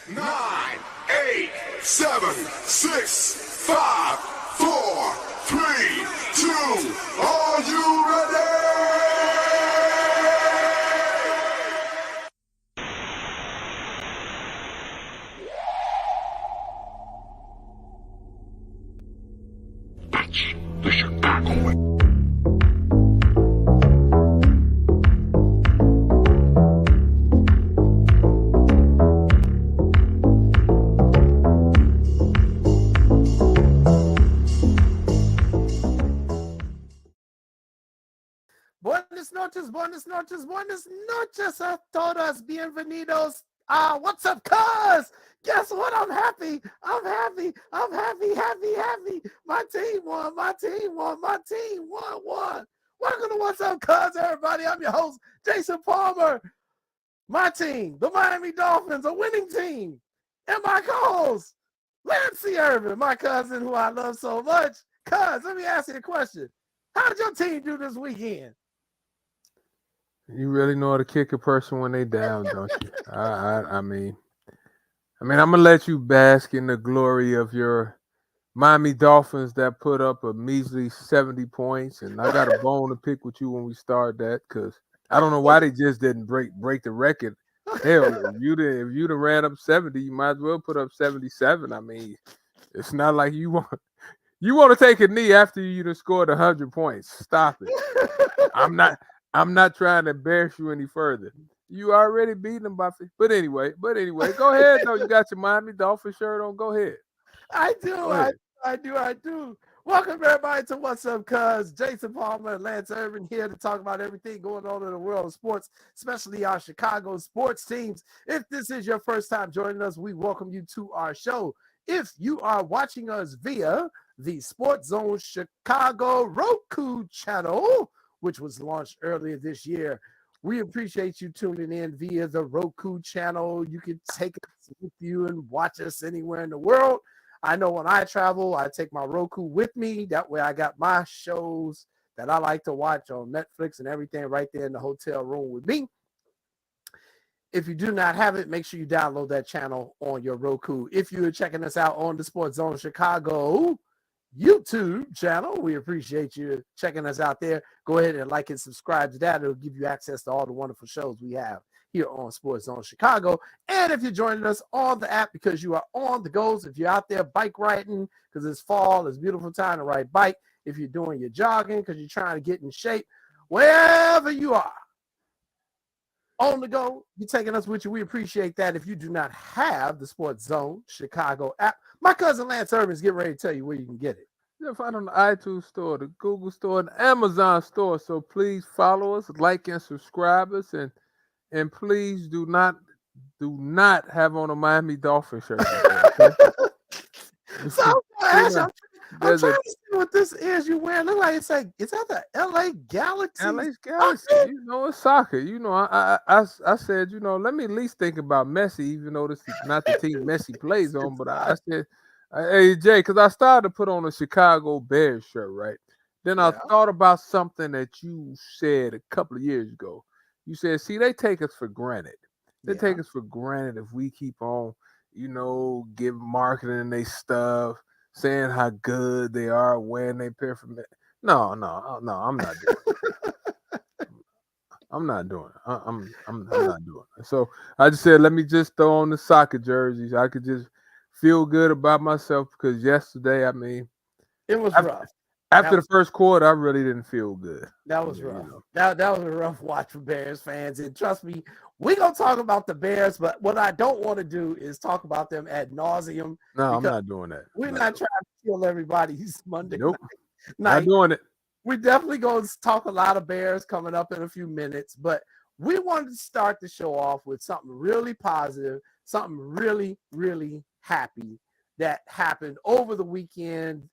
9, 8, 7, 6, 5, 4, 3, 2. Are you ready? That's the Chicago way. Buenas noches a todos, bienvenidos. What's up, cuz? Guess what? I'm happy. My team won. Welcome to What's Up, cuz, everybody. I'm your host, Jason Palmer. My team, the Miami Dolphins, a winning team. And my co-host, Lancey Irvin, my cousin who I love so much. Cuz, let me ask you a question. How did your team do this weekend? You really know how to kick a person when they down, don't you? I mean, I'm gonna let you bask in the glory of your Miami Dolphins that put up a measly 70 points, and I got a bone to pick with you when we start that because I don't know why they just didn't break the record. Hell, if you'd have ran up 70, you might as well put up 77. I mean, it's not like you want to take a knee after you done scored 100 points. Stop it. I'm not trying to embarrass you any further. You already beaten them by 50. But anyway, go ahead though. You got your Miami Dolphin shirt on. Go ahead. I do. Welcome everybody to What's Up, cuz. Jason Palmer and Lance Irvin here to talk about everything going on in the world of sports, especially our Chicago sports teams. If this is your first time joining us, we welcome you to our show. If you are watching us via the Sports Zone Chicago Roku channel, which was launched earlier this year, we appreciate you tuning in via the Roku channel. You can take us with you and watch us anywhere in the world. I know when I travel, I take my Roku with me. That way I got my shows that I like to watch on Netflix and everything right there in the hotel room with me. If you do not have it, make sure you download that channel on your Roku. If you're checking us out on the Sports Zone Chicago YouTube channel, we appreciate you checking us out there. Go ahead and like and subscribe to that. It'll give you access to all the wonderful shows we have here on Sports Zone Chicago. And if you're joining us on the app because you are on the goes, if you're out there bike riding because it's fall, it's a beautiful time to ride bike, if you're doing your jogging because you're trying to get in shape, wherever you are on the go, you're taking us with you. We appreciate that. If you do not have the Sports Zone Chicago app, my cousin Lance Irvin is getting ready to tell you where you can get it. You'll find it on the iTunes store, the Google store, and the Amazon store. So please follow us, like and subscribe us, and please do not have on a Miami Dolphin shirt. Okay? So I'm trying to see what this is you wearing. Look like is that the LA Galaxy? LA's Galaxy, it's soccer. I said, let me at least think about Messi, even though this is not the team Messi plays on. But I said, hey Jay, because I started to put on a Chicago Bears shirt, right? Then I thought about something that you said a couple of years ago. You said, see, they take us for granted. They take us for granted if we keep on, give marketing they stuff, saying how good they are, wearing they paraphernalia. No, I'm not doing it. I'm not doing it. I'm not doing it. So I just said, let me just throw on the soccer jerseys. I could just feel good about myself because yesterday, it was rough. After the first quarter, I really didn't feel good. That was rough. That was a rough watch for Bears fans. And trust me, we're going to talk about the Bears, but what I don't want to do is talk about them ad nauseum. No, I'm not doing that. We're not trying to kill everybody's Monday night. Not doing it. We're definitely going to talk a lot of Bears coming up in a few minutes, but we wanted to start the show off with something really positive, something really, really happy that happened over the weekend,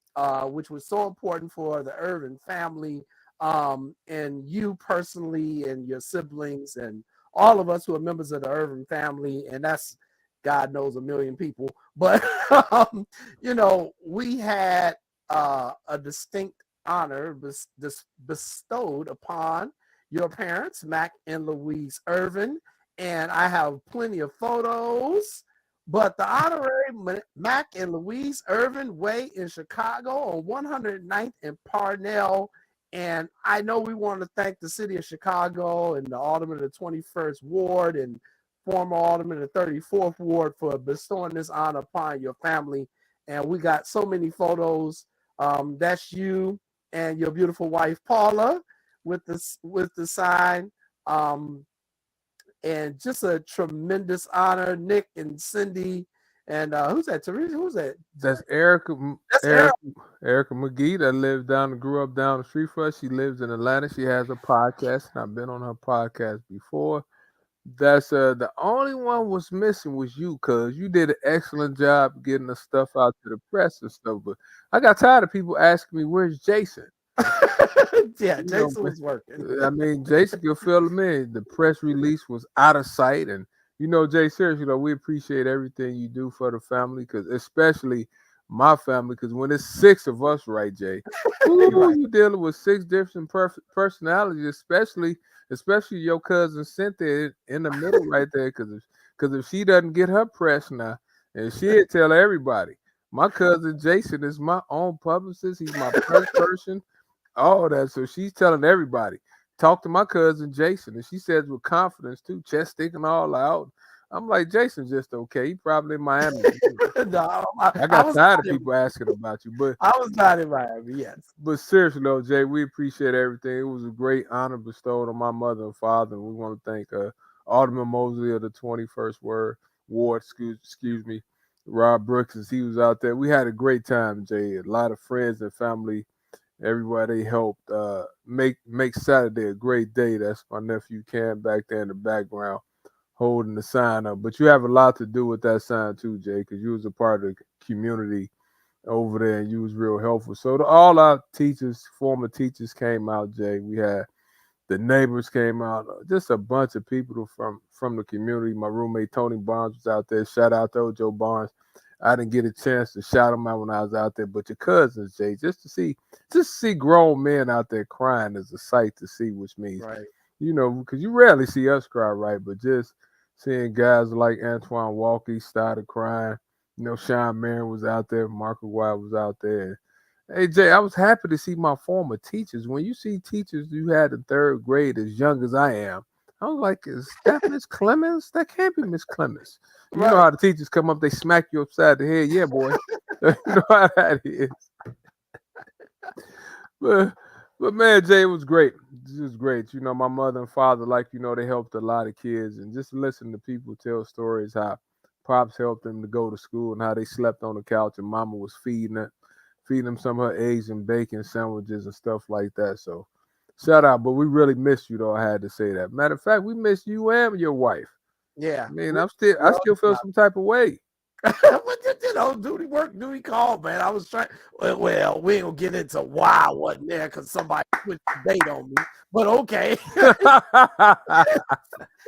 which was so important for the Irvin family, and you personally and your siblings and all of us who are members of the Irvin family, and that's God knows a million people. But, we had a distinct honor bestowed upon your parents, Mac and Louise Irvin, and I have plenty of photos But the honorary Mac and Louise Irvin Way in Chicago on 109th and Parnell. And I know we want to thank the city of Chicago and the alderman of the 21st Ward and former alderman of the 34th Ward for bestowing this honor upon your family. And we got so many photos. That's you and your beautiful wife Paula with the sign. And just a tremendous honor, Nick and Cindy. And who's that? Teresa? Who's that? That's Erica. That's Erica, Erica McGee that grew up down the street for us. She lives in Atlanta. She has a podcast, and I've been on her podcast before. That's the only one was missing was you, cuz you did an excellent job getting the stuff out to the press and stuff. But I got tired of people asking me, "Where's Jason?" Yeah, Jason was working. I mean, Jason can fill them in. The press release was out of sight, and Jay, seriously, we appreciate everything you do for the family, because especially my family, because when it's six of us, right, Jay, Right. you dealing with six different personalities, especially your cousin Cynthia in the middle right there, because if she doesn't get her press now, and she'll tell everybody. My cousin Jason is my own publicist. He's my press person. All that. So she's telling everybody, talk to my cousin Jason. And she says with confidence too, chest sticking all out. I'm like, Jason's just okay. He probably in Miami. No, I got tired of people asking about you. I was not in Miami, yes. But seriously though, Jay, we appreciate everything. It was a great honor bestowed on my mother and father. And we want to thank Alderman Mosley of the 21st Ward, excuse me, Rob Brooks, as he was out there. We had a great time, Jay. A lot of friends and family. Everybody helped make Saturday a great day. That's my nephew Cam back there in the background holding the sign up. But you have a lot to do with that sign too, Jay, because you was a part of the community over there and you was real helpful. So all our teachers, former teachers came out, Jay. We had the neighbors came out, just a bunch of people from the community. My roommate Tony Barnes was out there. Shout out to Ojo Barnes. I didn't get a chance to shout them out when I was out there, but your cousins, Jay, just to see grown men out there crying is a sight to see, which means, Right. Because you rarely see us cry, right? But just seeing guys like Antoine Walker started crying. Sean Marion was out there, Marco White was out there. Hey, Jay, I was happy to see my former teachers. When you see teachers you had in third grade as young as I am, I was like, is that Miss Clemens? That can't be Miss Clemens. You know how the teachers come up, they smack you upside the head. Yeah, boy. You know how that is. But man, Jay, it was great. It was great. My mother and father, they helped a lot of kids. And just listen to people tell stories how Pops helped them to go to school and how they slept on the couch and Mama was feeding them some of her eggs and bacon sandwiches and stuff like that. So shout out. But we really missed you, though. I had to say that. Matter of fact, we missed you and your wife. Yeah. I mean, I still feel some type of way. But duty call, man. I was trying. Well, we ain't gonna get into why I wasn't there because somebody switched the date on me. But okay,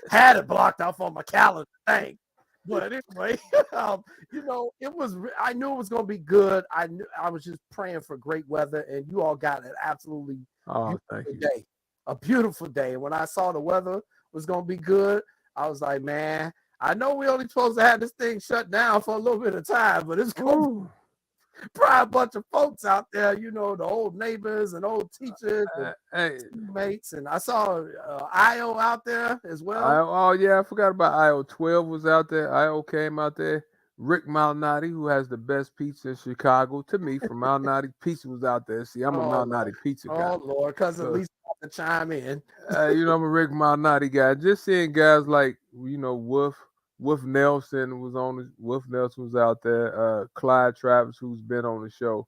had it blocked off on my calendar. Thanks. But anyway, it was. I knew it was gonna be good. I was just praying for great weather, and you all got an absolutely beautiful day. A beautiful day. And when I saw the weather was gonna be good, I was like, man. I know we only supposed to have this thing shut down for a little bit of time, but it's going to be probably a bunch of folks out there, the old neighbors and old teachers and teammates. And I saw IO out there as well. Yeah, I forgot about IO. 12 was out there. IO came out there. Rick Malnati, who has the best pizza in Chicago, to me, from Malnati Pizza was out there. See, I'm a Malnati Pizza guy. Oh, Lord, because at least I have to chime in. I'm a Rick Malnati guy. Just seeing guys like, Wolf Nelson Wolf Nelson was out there. Clyde Travis, who's been on the show.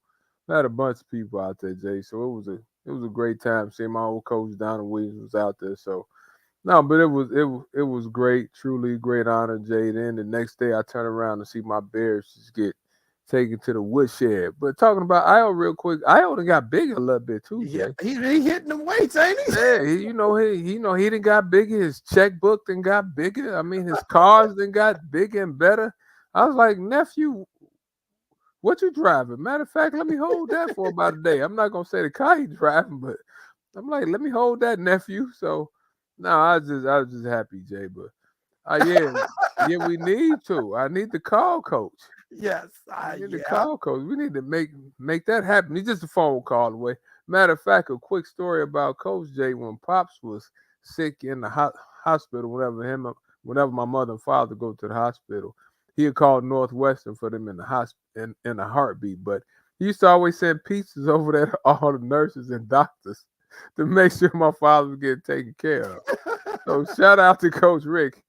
I had a bunch of people out there, Jay. So it was a great time. Seeing my old coach Donna Williams was out there. So no, but it was great, truly great honor, Jay. Then the next day I turn around and see my Bears just get taken to the woodshed. But talking about Io real quick, Io done got bigger a little bit too, Jay. Yeah, he hitting them weights, ain't he? Yeah, he done got bigger. His checkbook then got bigger. I mean, his cars then got bigger and better. I was like, nephew, what you driving? Matter of fact, let me hold that for about a day. I'm not gonna say the car he's driving, but I'm like, let me hold that, nephew. So no, I was just happy, Jay. But Yeah, yeah, we need to. I need to call coach. Yes, We need to yeah. call coach. We need to make that happen. He's just a phone call away. Matter of fact, a quick story about Coach J when Pops was sick in the hospital. Whenever my mother and father go to the hospital, he had called Northwestern for them in the in a heartbeat. But he used to always send pizzas over there to all the nurses and doctors to make sure my father was getting taken care of. So shout out to Coach Rick.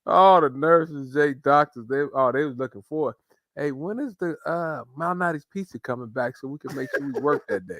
All the nurses, doctors, they was looking forward. Hey, when is the Malnati's pizza coming back so we can make sure we work that day?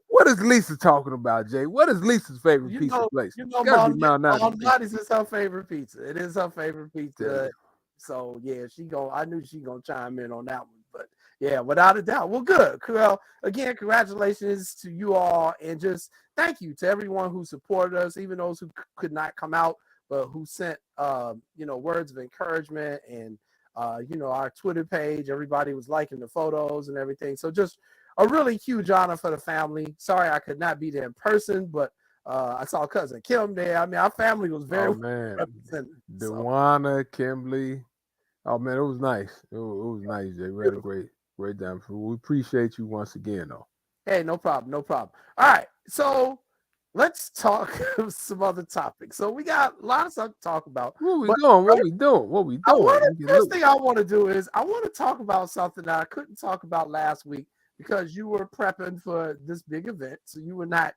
What is Lisa talking about, Jay? What is Lisa's favorite You pizza know, place? you It's know, got to be Malnati's pizza. Malnati's is her favorite pizza. It is her favorite Tell pizza. you. So yeah, I knew she gonna chime in on that one. But yeah, without a doubt. Well, good. Well, again, congratulations to you all, and just thank you to everyone who supported us, even those who could not come out, but who sent words of encouragement and our Twitter page. Everybody was liking the photos and everything. So just a really huge honor for the family. Sorry I could not be there in person, but I saw cousin Kim there. I mean, our family was very Oh well man, represented. So Dewana, Kimberly. Oh man, it was nice. It was nice, Jay. We had a beautiful. great time. We appreciate you once again, though. Hey, no problem, no problem. All right, so let's talk some other topics. So we got a lot of stuff to talk about. Where we But going? What we doing? What we doing? We get first loose. thing I want to do is I want to talk about something that I couldn't talk about last week because you were prepping for this big event, so you were not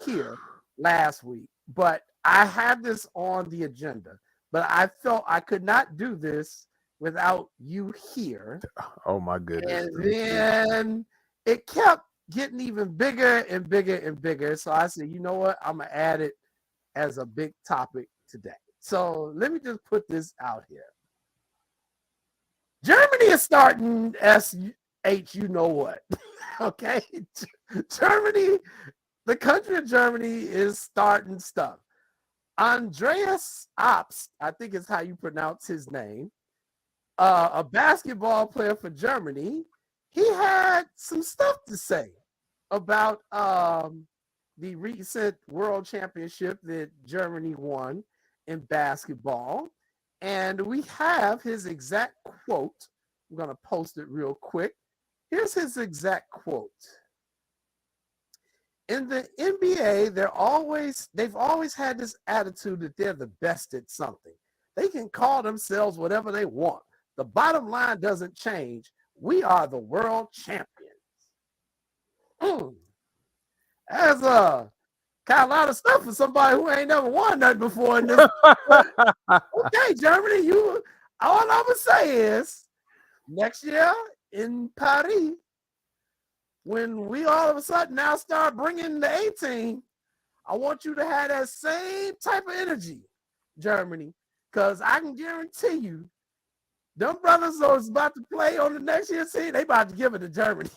here last week. But I had this on the agenda, but I felt I could not do this without you here. Oh my goodness. And Let me see. then it kept getting even bigger and bigger and bigger. So I said, you know what? I'm going to add it as a big topic today. So let me just put this out here. Germany is starting SH, you know what? Okay. Germany, the country of Germany is starting stuff. Andreas Obst, I think is how you pronounce his name, a basketball player for Germany, he had some stuff to say about the recent world championship that Germany won in basketball. And we have his exact quote. I'm going to post it real quick. Here's his exact quote. In the NBA, they've always had this attitude that they're the best at something. They can call themselves whatever they want. The bottom line doesn't change. We are the world champions. That's kind of a lot of stuff for somebody who ain't never won nothing before in this. Okay, Germany, all I'm gonna say is next year in Paris, when we all of a sudden now start bringing the 18, I want you to have that same type of energy, Germany, because I can guarantee you, them brothers who's about to play on the next year's team, they about to give it to Germany.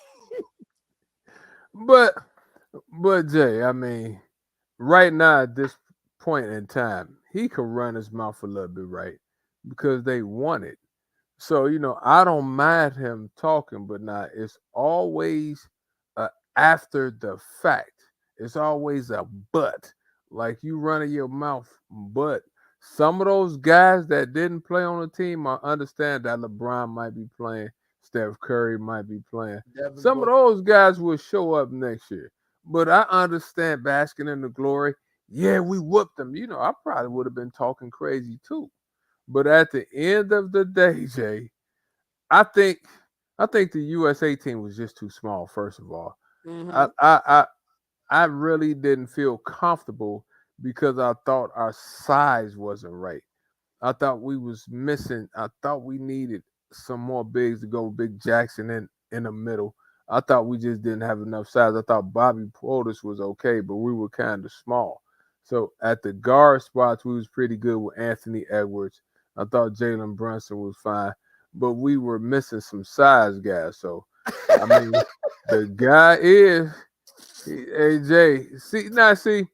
But Jay, I mean, right now at this point in time, he could run his mouth a little bit, right? Because they won it. So, I don't mind him talking, but now it's always after the fact. It's always a but. Like you running your mouth, but some of those guys that didn't play on the team, I understand that LeBron might be playing, Steph Curry might be playing. Devin Some of Booker. those guys will show up next year. But I understand basking in the glory. Yeah, we whooped them. I probably would have been talking crazy too. But at the end of the day, Jay, I think the USA team was just too small. First of all, I Mm-hmm. I I, I really didn't feel comfortable because I thought our size wasn't right. I thought we was missing. I thought we needed some more bigs to go with Big Jackson in the middle. I thought we just didn't have enough size. I thought Bobby Portis was okay, but we were kind of small. So at the guard spots, we was pretty good with Anthony Edwards. I thought Jalen Brunson was fine, but we were missing some size guys. So I mean, the guy is AJ. See,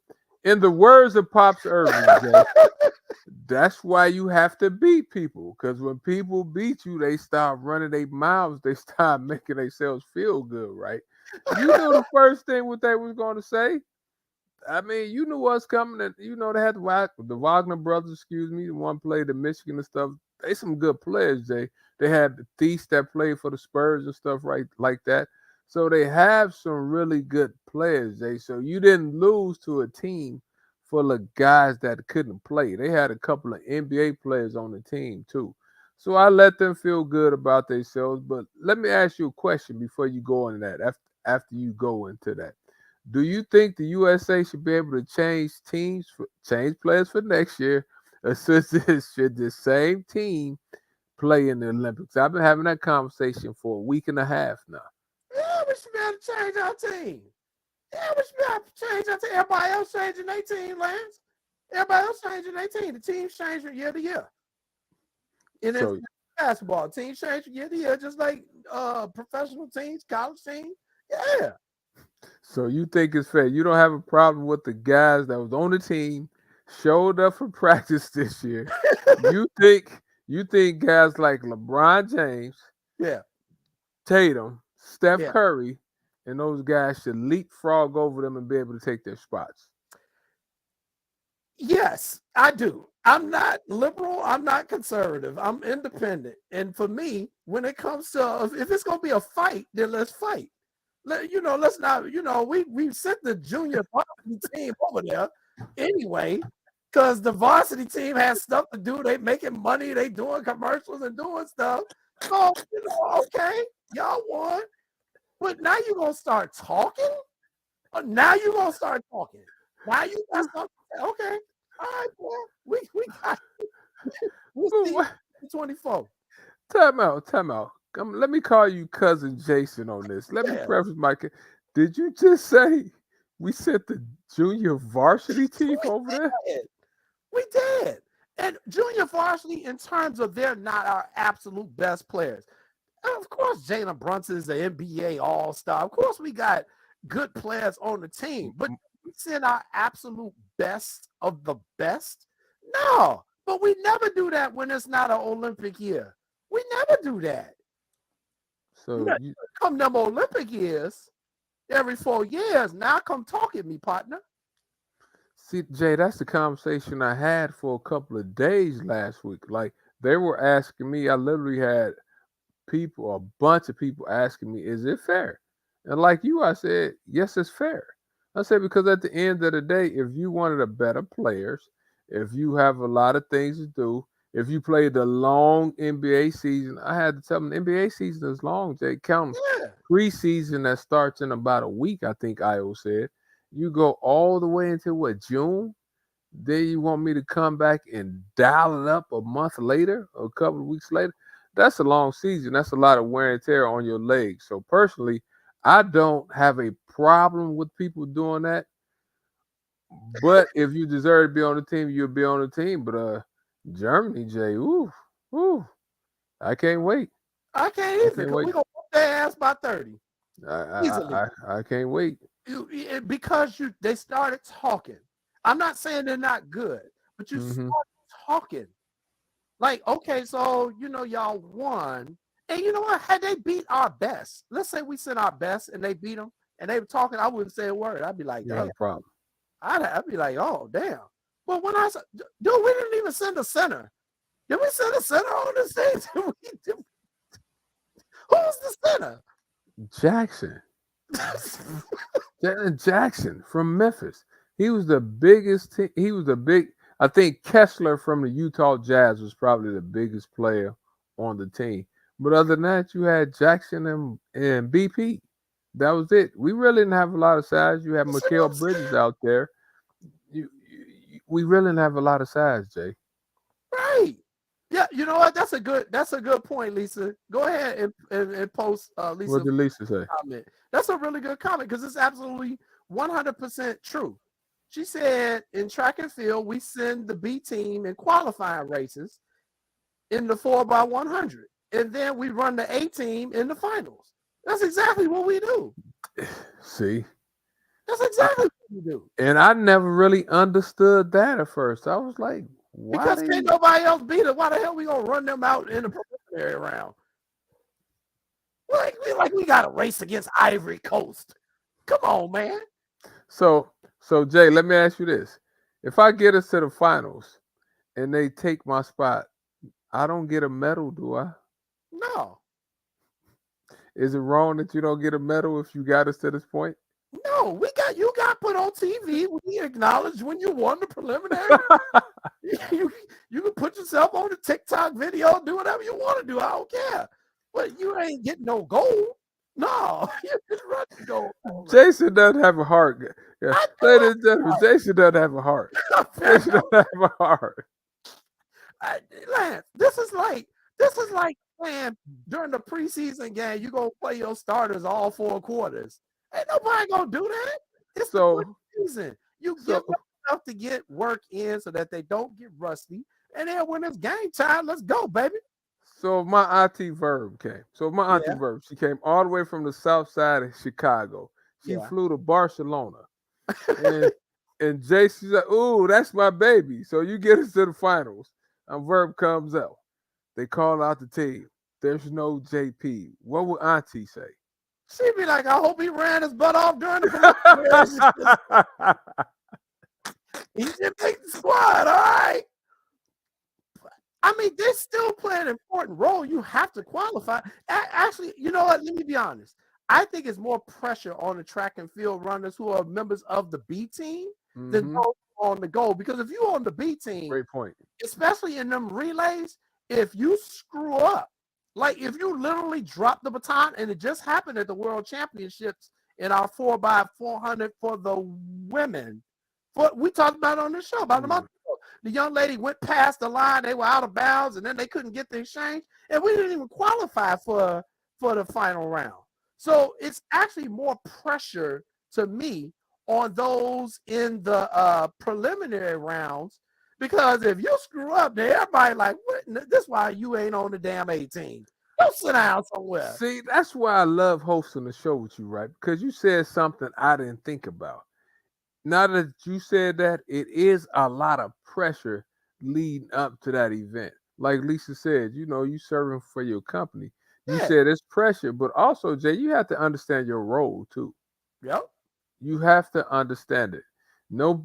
in the words of Pops Irvin, Jay, that's why you have to beat people. Because when people beat you, they start running their mouths. They start making themselves feel good, right? You know the first thing what they was going to say? I mean, you knew what's coming. And you know they had the Wagner brothers. Excuse me, the one played in Michigan and stuff. They some good players. They had the Thies that played for the Spurs and stuff, right, like that. So they have some really good players. So you didn't lose to a team full of guys that couldn't play. They had a couple of NBA players on the team too. So I let them feel good about themselves. But let me ask you a question before you go into that. After you go into that. Do you think the USA should be able to change players for next year, or should the same team play in the Olympics? I've been having that conversation for a week and a half now. Yeah, we should be able to change our team. Yeah, we should be able to change our team. Everybody else changing their team, Lance. Everybody else changing their team. The teams change from year to year. And it's So, basketball. Teams change from year to year, just like professional teams, college teams. Yeah. so you think it's fair? You don't have a problem with the guys that was on the team, showed up for practice this year. You think guys like LeBron James, Yeah. Tatum, Steph Yeah. Curry, and those guys should leapfrog over them and be able to take their spots? Yes, I do. I'm not liberal. I'm not conservative. I'm independent. And for me, when it comes to if it's gonna be a fight, then let's fight. Let's not. We sent the junior varsity team over there anyway, because the varsity team has stuff to do. They making money. They doing commercials and doing stuff. So okay, y'all won. But now you're gonna start talking. Now you're gonna start talking. Now you got something. Okay. All right, boy. We got we'll But see what- you 24. Time out, time out. Let me call you cousin Jason on this. Let me Yeah. preface my. Did you just say we sent the junior varsity team We over there? did. We did. And junior varsity, in terms of they're not our absolute best players. And of course, Jalen Brunson is an NBA all-star. Of course, we got good players on the team, but we send our absolute best of the best. No, but we never do that when it's not an Olympic year. We never do that. So Yeah, you come them Olympic years, every 4 years. Now come talk at me, partner. see, Jay, that's the conversation I had for a couple of days last week. Like they were asking me, I literally had a bunch of people asking me, is it fair? And like you, I said, yes, it's fair. I said, because at the end of the day, if you one of the better players, if you have a lot of things to do, if you play the long NBA season, I had to tell them the NBA season is long, Jay. Count Yeah. preseason that starts in about a week, I think Io said. You go all the way until what, June? Then you want me to come back and dial it up a month later, or a couple of weeks later? That's a long season. That's a lot of wear and tear on your legs. So personally, I don't have a problem with people doing that. But if you deserve to be on the team, you'll be on the team. But Germany, Jay, ooh, I can't wait. I can't I either can't because wait. we're going to whoop their ass by 30 I easily. I, I, I can't wait. Because they started talking. I'm not saying they're not good, but you Hmm. started talking. Like, okay, so y'all won, and you know what? Had they beat our best, let's say we sent our best and they beat them, and they were talking, I wouldn't say a word. I'd be like, You have damn. a problem. I'd be like, oh, damn. But when I said, dude, we didn't even send a center. Did we send a center on this thing? Who's the center? Jackson. Jackson from Memphis. He was the biggest. He was the big. I think Kessler from the Utah Jazz was probably the biggest player on the team. But other than that, you had Jackson and BP. That was it. We really didn't have a lot of size. You had You see what Mikal I'm Bridges saying? out there. We really didn't have a lot of size, Jay. Right. Yeah, you know what? That's a good point, Lisa. Go ahead and post What Lisa did Lisa say? comment. That's a really good comment because it's absolutely 100% true. She said in track and field, we send the B team in qualifying races in the 4x100, and then we run the A team in the finals. That's exactly what we do. See, That's exactly what we do. and I never really understood that at first. I was like, why Because they? can't nobody else beat it. Why the hell we gonna run them out in the preliminary round? We got a race against Ivory Coast. Come on, man. So So Jay, let me ask you this: if I get us to the finals and they take my spot, I don't get a medal, do I? No, Is it wrong that you don't get a medal if you got us to this point? no, you got put on TV. We acknowledged when you won the preliminary. you you can put yourself on the TikTok video, do whatever you want to do. I don't care. But you ain't getting no gold. No, you just run the gold. Jason doesn't have a heart. Yeah. I Ladies and gentlemen, Jason doesn't have a heart. Jason do. doesn't have a heart. Lance, this is like playing during the preseason game. You gonna play your starters all 4 quarters. Ain't nobody gonna do that. It's the So, preseason. You give so, them enough to get work in so that they don't get rusty. And then when it's game time, let's go, baby. so my auntie Verb came. So my auntie Yeah, Verb, she came all the way from the south side of Chicago. She yeah. flew to Barcelona. And and Jason said, "Ooh, that's my baby." So you get us to the finals. And Verb comes out. They call out the team. There's no JP. What would Auntie say? She'd be like, I hope he ran his butt off during the preliminaries. He didn't make the squad, all right. I mean, they still play an important role. You have to qualify. Actually, you know what? Let me be honest. I think it's more pressure on the track and field runners who are members of the B team than Mhm. those on the goal. Because if you're on the B team, Great point. especially in them relays, if you screw up, like if you literally drop the baton, and it just happened at the World Championships in our 4x400 for the women. We talked about it on the show about a month ago. The young lady went past the line, they were out of bounds, and then they couldn't get the exchange, and we didn't even qualify for the final round. So it's actually more pressure to me on those in the preliminary rounds, because if you screw up, then everybody like, what? This is why you ain't on the damn 18. Go sit down somewhere. See, that's why I love hosting the show with you, right? Because you said something I didn't think about. Now that you said that, it is a lot of pressure leading up to that event. Like Lisa said, you serving for your company. You Yeah. said it's pressure, but also, Jay, you have to understand your role too. Yep. You have to understand it. No,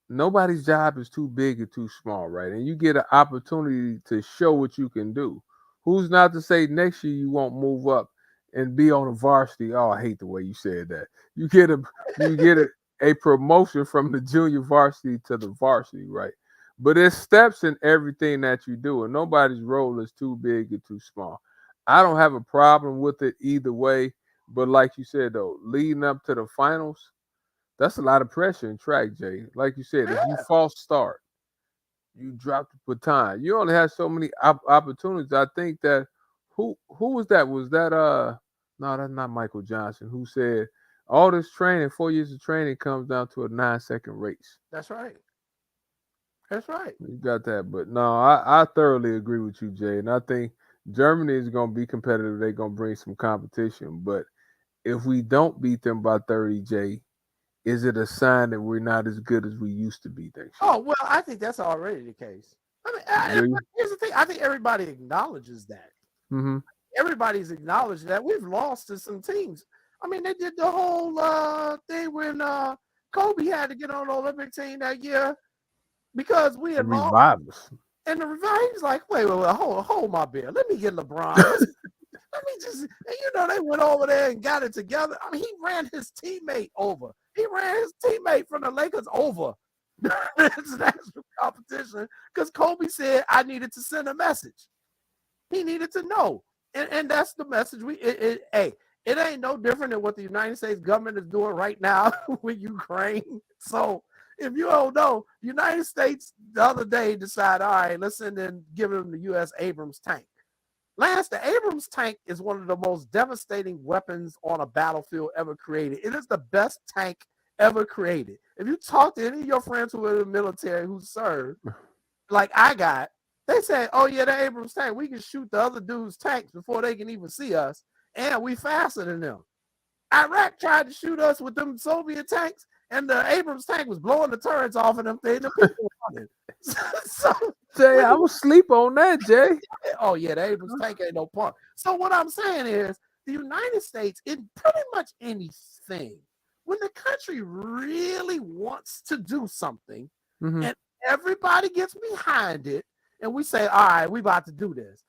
nobody's job is too big or too small, right? And you get an opportunity to show what you can do. Who's not to say next year you won't move up and be on a varsity? Oh, I hate the way you said that. You get a promotion from the junior varsity to the varsity, right? But there's steps in everything that you do, and nobody's role is too big or too small. I don't have a problem with it either way. But like you said though, leading up to the finals, that's a lot of pressure in track, Jay. Like you said, if you Yeah. false start, you drop the baton. You only have so many opportunities. I think that who was that? Was that no, that's not Michael Johnson who said all this training, 4 years of training comes down to a 9-second race. That's right. That's right. You got that, but no, I thoroughly agree with you, Jay, and I think Germany is going to be competitive. They're going to bring some competition, but if we don't beat them by 30, Jay, is it a sign that we're not as good as we used to be next year? Oh, well, I think that's already the case. I mean, Do you? here's the thing. I think everybody acknowledges that. Mm-hmm. Everybody's acknowledged that we've lost to some teams. I mean, they did the whole thing when Kobe had to get on the Olympic team that year because we The had lost. revivals. And the revive's like, wait, hold my beer. Let me get LeBron. Let me just, and they went over there and got it together. I mean, he ran his teammate over. He ran his teammate from the Lakers over during the international competition because Kobe said I needed to send a message. He needed to know. And that's the message it ain't no different than what the United States government is doing right now with Ukraine. So if you don't know, the United States the other day decided, all right, let's send in, give them the U.S. Abrams tank. Lance, the Abrams tank is one of the most devastating weapons on a battlefield ever created. It is the best tank ever created. If you talk to any of your friends who are in the military who served, like I got, they say, oh yeah, the Abrams tank, we can shoot the other dude's tanks before they can even see us, and we faster than them. Iraq tried to shoot us with them Soviet tanks, and the Abrams tank was blowing the turrets off of them things. The people were running. So, Jay, I was sleep on that, Jay. oh yeah, the Abrams tank ain't no punk. So what I'm saying is, the United States, in pretty much anything, when the country really wants to do something Mhm. and everybody gets behind it and we say, all right, we about to do this.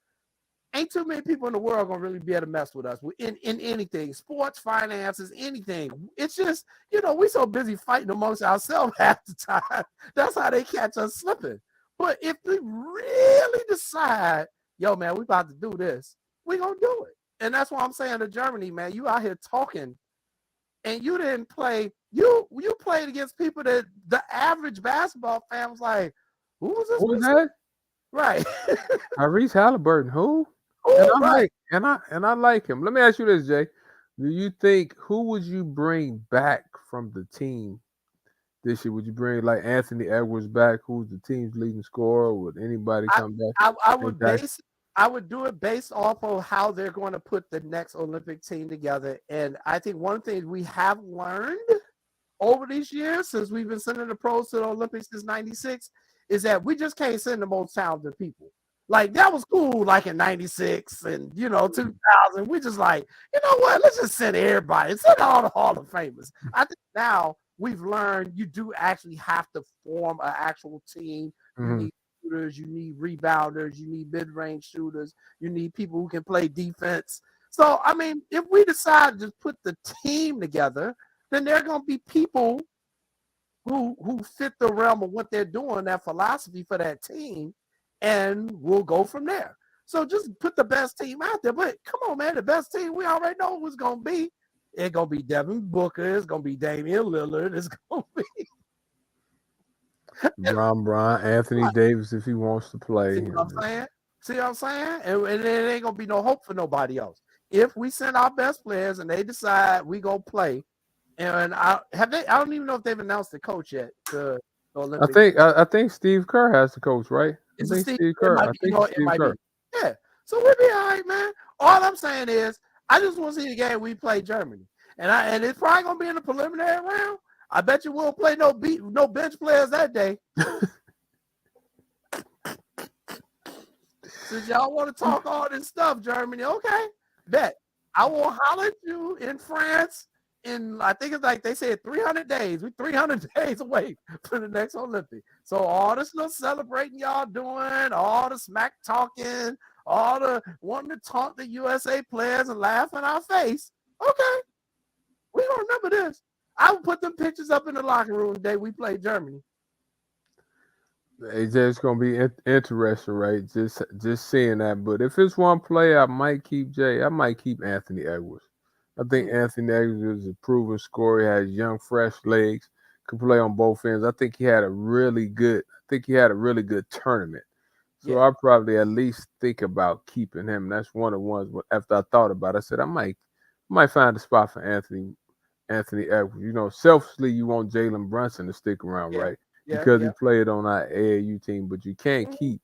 Ain't too many people in the world gonna really be able to mess with us in anything, sports, finances, anything. It's just, we so busy fighting amongst ourselves half the time. That's how they catch us slipping. But if we really decide, yo, man, we about to do this, we gonna do it. And that's why I'm saying to Germany, man, you out here talking and you didn't play. You played against people that the average basketball fan was like, who was this Who was person? that? Right. Tyrese Halliburton. Who? And Oh, I right. like I like him. Let me ask you this, Jay. Do you think who would you bring back from the team this year? Would you bring like Anthony Edwards back, who's the team's leading scorer? Would anybody I, come back? I Think would that- I would do it based off of how they're going to put the next Olympic team together. And I think one thing we have learned over these years, since we've been sending the pros to the Olympics since '96, is that we just can't send the most talented people. Like that was cool, like in '96 and 2000. We just like, you know what? Let's just send everybody, send all the Hall of Famers. I think now we've learned you do actually have to form an actual team. You Mhm. need shooters, you need rebounders, you need mid-range shooters, you need people who can play defense. So I mean, if we decide to put the team together, then there are going to be people who fit the realm of what they're doing, that philosophy for that team, and we'll go from there. So just put the best team out there. But come on, man, the best team we already know who's going to be. It's going to be Devin Booker. It's going to be Damian Lillard. It's going to be Bron, Anthony Davis if he wants to play. See what I'm saying? See what I'm saying? And it ain't gonna be no hope for nobody else. If we send our best players and they decide we gonna play, and I don't even know if they've announced the coach yet. The Olympics. I think Steve Kerr has the coach, right? I It's a think Steve. Steve It Kerr. might I be. think it's It Steve might be. Kerr. Yeah. So we'll be all right, man. All I'm saying is, I just want to see the game we play Germany, and it's probably gonna be in the preliminary round. I bet you won't play no bench players that day. Since y'all want to talk all this stuff, Germany, okay, bet. I will holler at you in France in, I think it's like they said 300 days. We're 300 days away from the next Olympic. So all this little celebrating y'all doing, all the smack talking, all the wanting to taunt the USA players and laugh in our face, okay, we gonna remember this. I will put them pictures up in the locker room the day we play Germany. It's just gonna be interesting, right? Just seeing that. But if it's one player, I might keep Jay. I might keep Anthony Edwards. I think Anthony Edwards is a proven scorer. He has young, fresh legs. Could play on both ends. I think he had a really good. I think he had a really good tournament. So Yeah. I probably at least think about keeping him. That's one of the ones. After I thought about it, I said I might find a spot for Anthony Edwards. Selfishly, you want Jalen Brunson to stick around, Yeah. right? Yeah. Because he Yeah. played on our AAU team, but you can't keep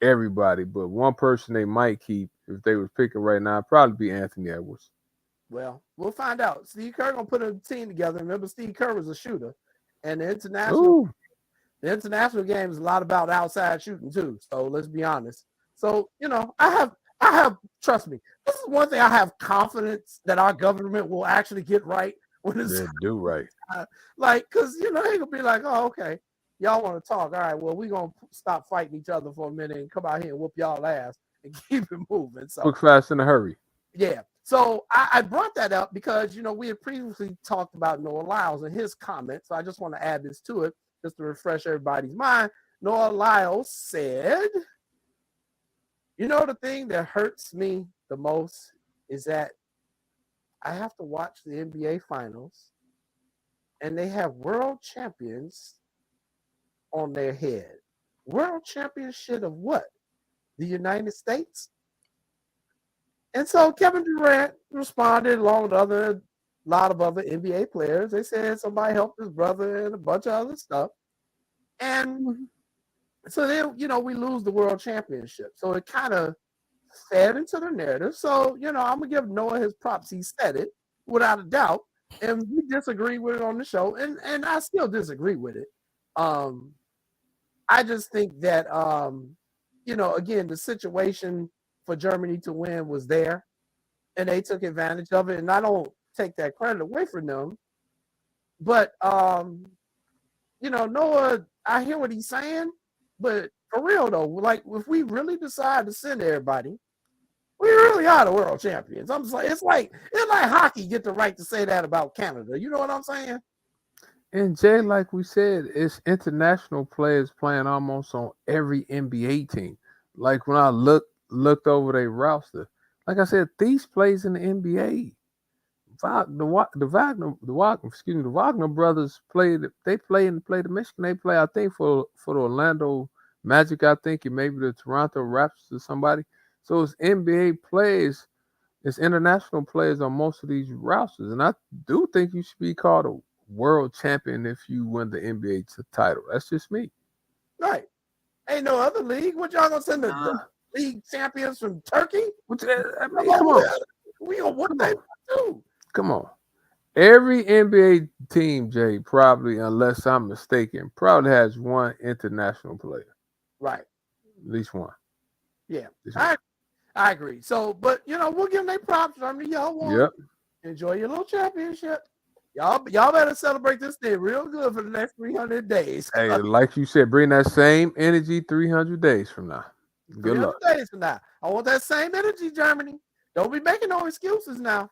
everybody. But one person they might keep, if they was picking right now, would probably be Anthony Edwards. Well, we'll find out. Steve Kerr gonna put a team together. Remember, Steve Kerr was a shooter, and Ooh, the international game is a lot about outside shooting too. So let's be honest. So I have trust me. This is one thing I have confidence that our government will actually get right when it's they do right. like, because they gonna be like, oh, okay, y'all want to talk? All right, well, we gonna stop fighting each other for a minute and come out here and whoop y'all ass and keep it moving. So Quick, fast, in a hurry. yeah. So I brought that up because, we had previously talked about Noah Lyles and his comments. So I just want to add this to it just to refresh everybody's mind. Noah Lyles said, the thing that hurts me the most is that I have to watch the NBA finals and they have world champions on their head. World championship of what? The United States? And so Kevin Durant responded along with a lot of other NBA players. They said somebody helped his brother and a bunch of other stuff. And so then, we lose the world championship. So it kind of fed into the narrative. So, I'm going to give Noah his props. He said it without a doubt. And we disagree with it on the show. And I still disagree with it. I just think that, again, the situation for Germany to win was there, and they took advantage of it. And I don't take that credit away from them, But Noah, I hear what he's saying, but for real though, like if we really decide to send everybody, we really are the world champions. I'm saying it's like hockey get the right to say that about Canada. You know what I'm saying? And Jay, like we said, it's international players playing almost on every NBA team. Like when I looked over their roster, like I said, Thies plays in the NBA. The Wagner brothers played. They play the Michigan. They play, I think, for the Orlando Magic. I think, and maybe the Toronto Raptors or somebody. So it's NBA players, it's international players on most of these rosters, and I do think you should be called a world champion if you win the NBA title. That's just me. Right. Ain't no other league. What y'all gonna send the league champions from Turkey? Come on. We gonna what they do? Come on. Every NBA team, Jay, probably, unless I'm mistaken, probably has one international player. Right. At least one. Yeah. I agree. So, but we'll give them their props. I mean, y'all won. Yep. Enjoy your little championship. Y'all better celebrate this day real good for the next 300 days. Hey, like you said, bring that same energy 300 days from now. Good luck. 300 days from now. I want that same energy, Germany. Don't be making no excuses now.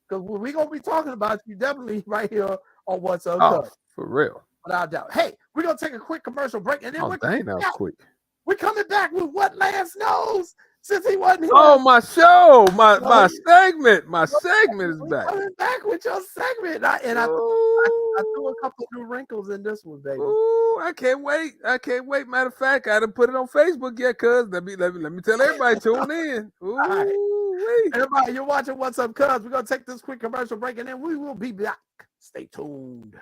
Because we're going to be talking about you definitely right here on What's Up. Oh, for real. Without doubt. Hey, we're going to take a quick commercial break. And then that was quick. We're coming back with What Lance Knows since he wasn't here. Oh, my show. My segment. My segment is back. Coming back with your segment. I threw a couple new wrinkles in this one, baby. Ooh, I can't wait. Matter of fact, I didn't put it on Facebook yet, cuz. Let me tell everybody, tune in. Ooh. Right. Everybody, you're watching What's Up, cuz. We're going to take this quick commercial break, and then we will be back. Stay tuned.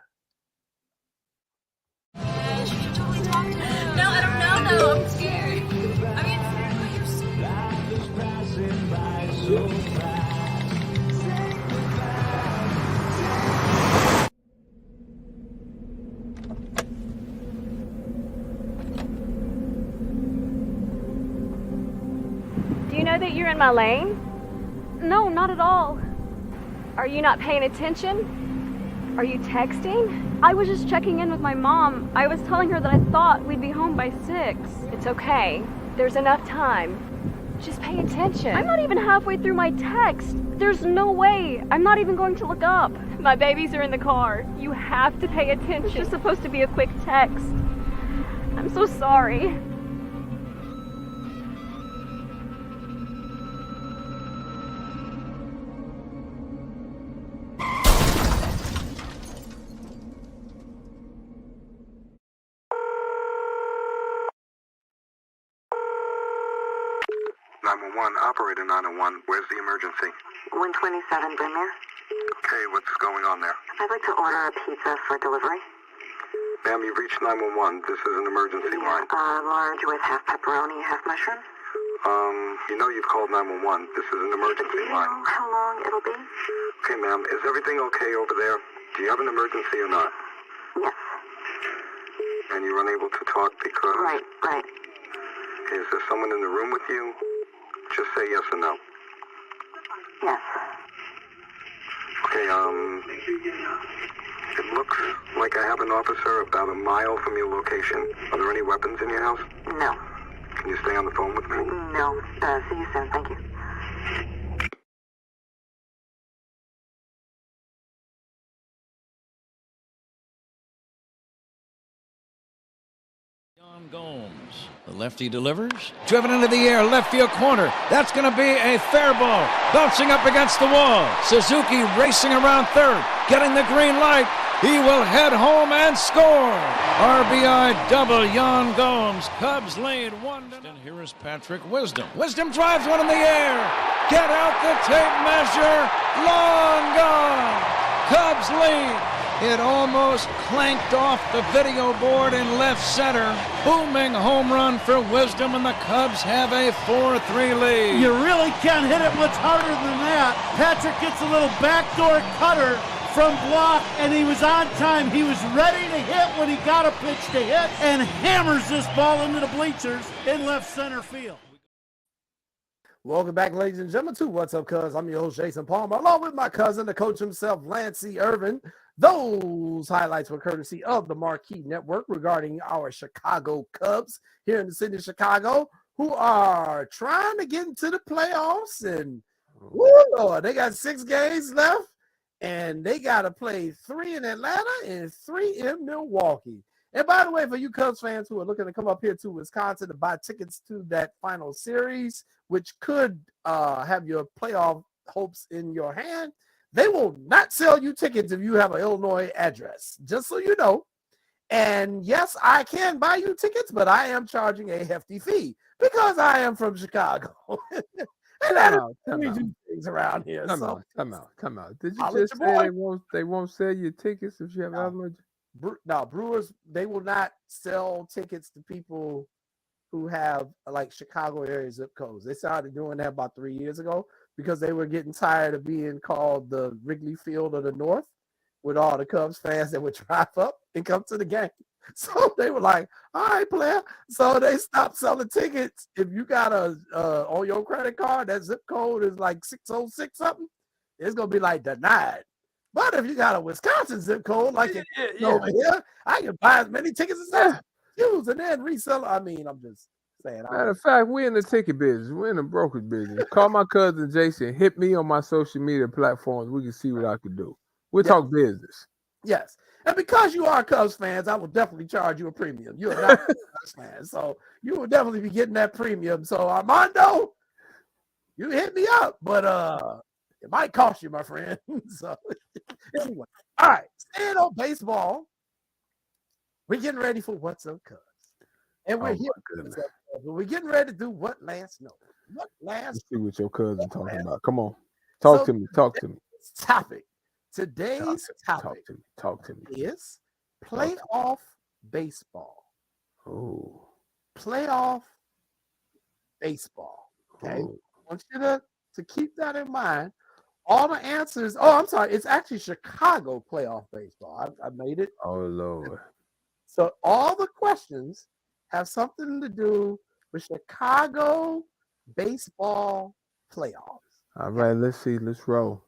No, I don't know, though. I'm scared. I mean, you're Do you know that you're in my lane? No, not at all. Are you not paying attention? Are you texting? I was just checking in with my mom. I was telling her that I thought we'd be home by 6. It's okay. There's enough time. Just pay attention. I'm not even halfway through my text. There's no way. I'm not even going to look up. My babies are in the car. You have to pay attention. It's just supposed to be a quick text. I'm so sorry. Operator 901, where's the emergency? 127 Brynmere. Okay, what's going on there? I'd like to order a pizza for delivery. Ma'am, you've reached 911. This is an emergency line. Large with half pepperoni, half mushroom. You've called 911. This is an emergency Do you line. know how long it'll be? Okay, ma'am, is everything okay over there? Do you have an emergency or not? Yes. And you're unable to talk because... Right. Is there someone in the room with you? Just say yes or no. Yes. Okay, it looks like I have an officer about a mile from your location. Are there any weapons in your house? No. Can you stay on the phone with me? No. See you soon. Thank you. Gomes. The lefty delivers. Driven into the air, left field corner. That's going to be a fair ball. Bouncing up against the wall. Suzuki racing around third. Getting the green light. He will head home and score. RBI double, Yan Gomes. Cubs lead 1-0. And here is Patrick Wisdom. Wisdom drives one in the air. Get out the tape measure. Long gone. Cubs lead. It almost clanked off the video board in left center. Booming home run for Wisdom, and the Cubs have a 4-3 lead. You really can't hit it much harder than that. Patrick gets a little backdoor cutter from block, and he was on time. He was ready to hit when he got a pitch to hit, and hammers this ball into the bleachers in left center field. Welcome back, ladies and gentlemen, to What's Up, cuz. I'm your host, Jason Palmer, along with my cousin, the coach himself, Lancey Irvin. Those highlights were courtesy of the Marquee Network regarding our Chicago Cubs here in the city of Chicago, who are trying to get into the playoffs. And, woo, Lord, they got 6 games left, and they got to play 3 in Atlanta and 3 in Milwaukee. And by the way, for you Cubs fans who are looking to come up here to Wisconsin to buy tickets to that final series, which could have your playoff hopes in your hand, they will not sell you tickets if you have an Illinois address, just so you know. And yes, I can buy you tickets, but I am charging a hefty fee because I am from Chicago. And that we do things around here. Come out. Did you just say they won't sell you tickets if you have Illinois? No, Brewers, they will not sell tickets to people who have like Chicago area zip codes. They started doing that about 3 years ago because they were getting tired of being called the Wrigley Field of the North with all the Cubs fans that would drive up and come to the game. So they were like, all right, player. So they stopped selling tickets. If you got on your credit card, that zip code is like 606 something, it's going to be like denied. But if you got a Wisconsin zip code, like over here, I can buy as many tickets as I use and then resell. I mean, I'm just saying. Matter of fact, we're in the ticket business. We're in the brokerage business. Call my cousin Jason. Hit me on my social media platforms. We can see what I can do. We'll talk business. Yes. And because you are Cubs fans, I will definitely charge you a premium. You are not a Cubs fan, so you will definitely be getting that premium. So Armando, you hit me up, but it might cost you, my friend. So anyway, all right, staying on baseball, we're getting ready for What's Up Cubs. And we're here. We're getting ready to do What Lance Knows. Let's see what your cousin talking about. Come on. Talk to me. Today's topic talk to me is playoff baseball. Oh. Playoff baseball. Okay. Oh. I want you to keep that in mind. All the answers. Oh, I'm sorry. It's actually Chicago playoff baseball. I made it. Oh, Lord. So all the questions have something to do with Chicago baseball playoffs. All right, let's see. Let's roll.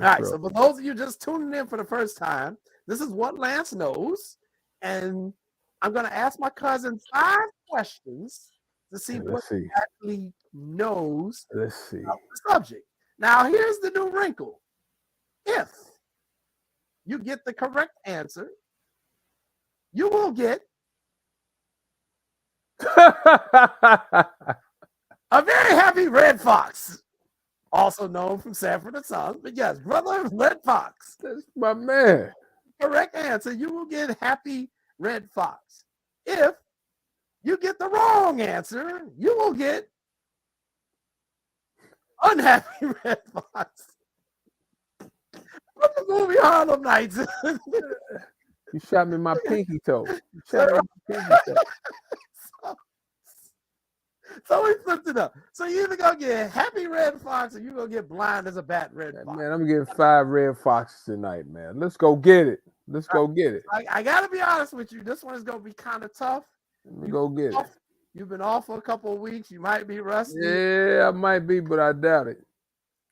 All right, so for those of you just tuning in for the first time, this is What Lance Knows. And I'm going to ask my cousin 5 questions to see what he actually knows about the subject. Now, here's the new wrinkle. If you get the correct answer, you will get a very happy red fox, also known from Sanford and Sons. But yes, brother Red Fox. That's my man. Correct answer, you will get happy red fox. If you get the wrong answer, you will get unhappy red fox. From the movie Harlem Nights. You shot me my pinky toe. So we flipped it up. So you're either going to get happy red fox or you're going to get blind as a bat red fox. Man, I'm getting 5 red foxes tonight, man. Let's go get it. I got to be honest with you. This one is going to be kind of tough. Go get it. You've been off for a couple of weeks. You might be rusty. Yeah, I might be, but I doubt it.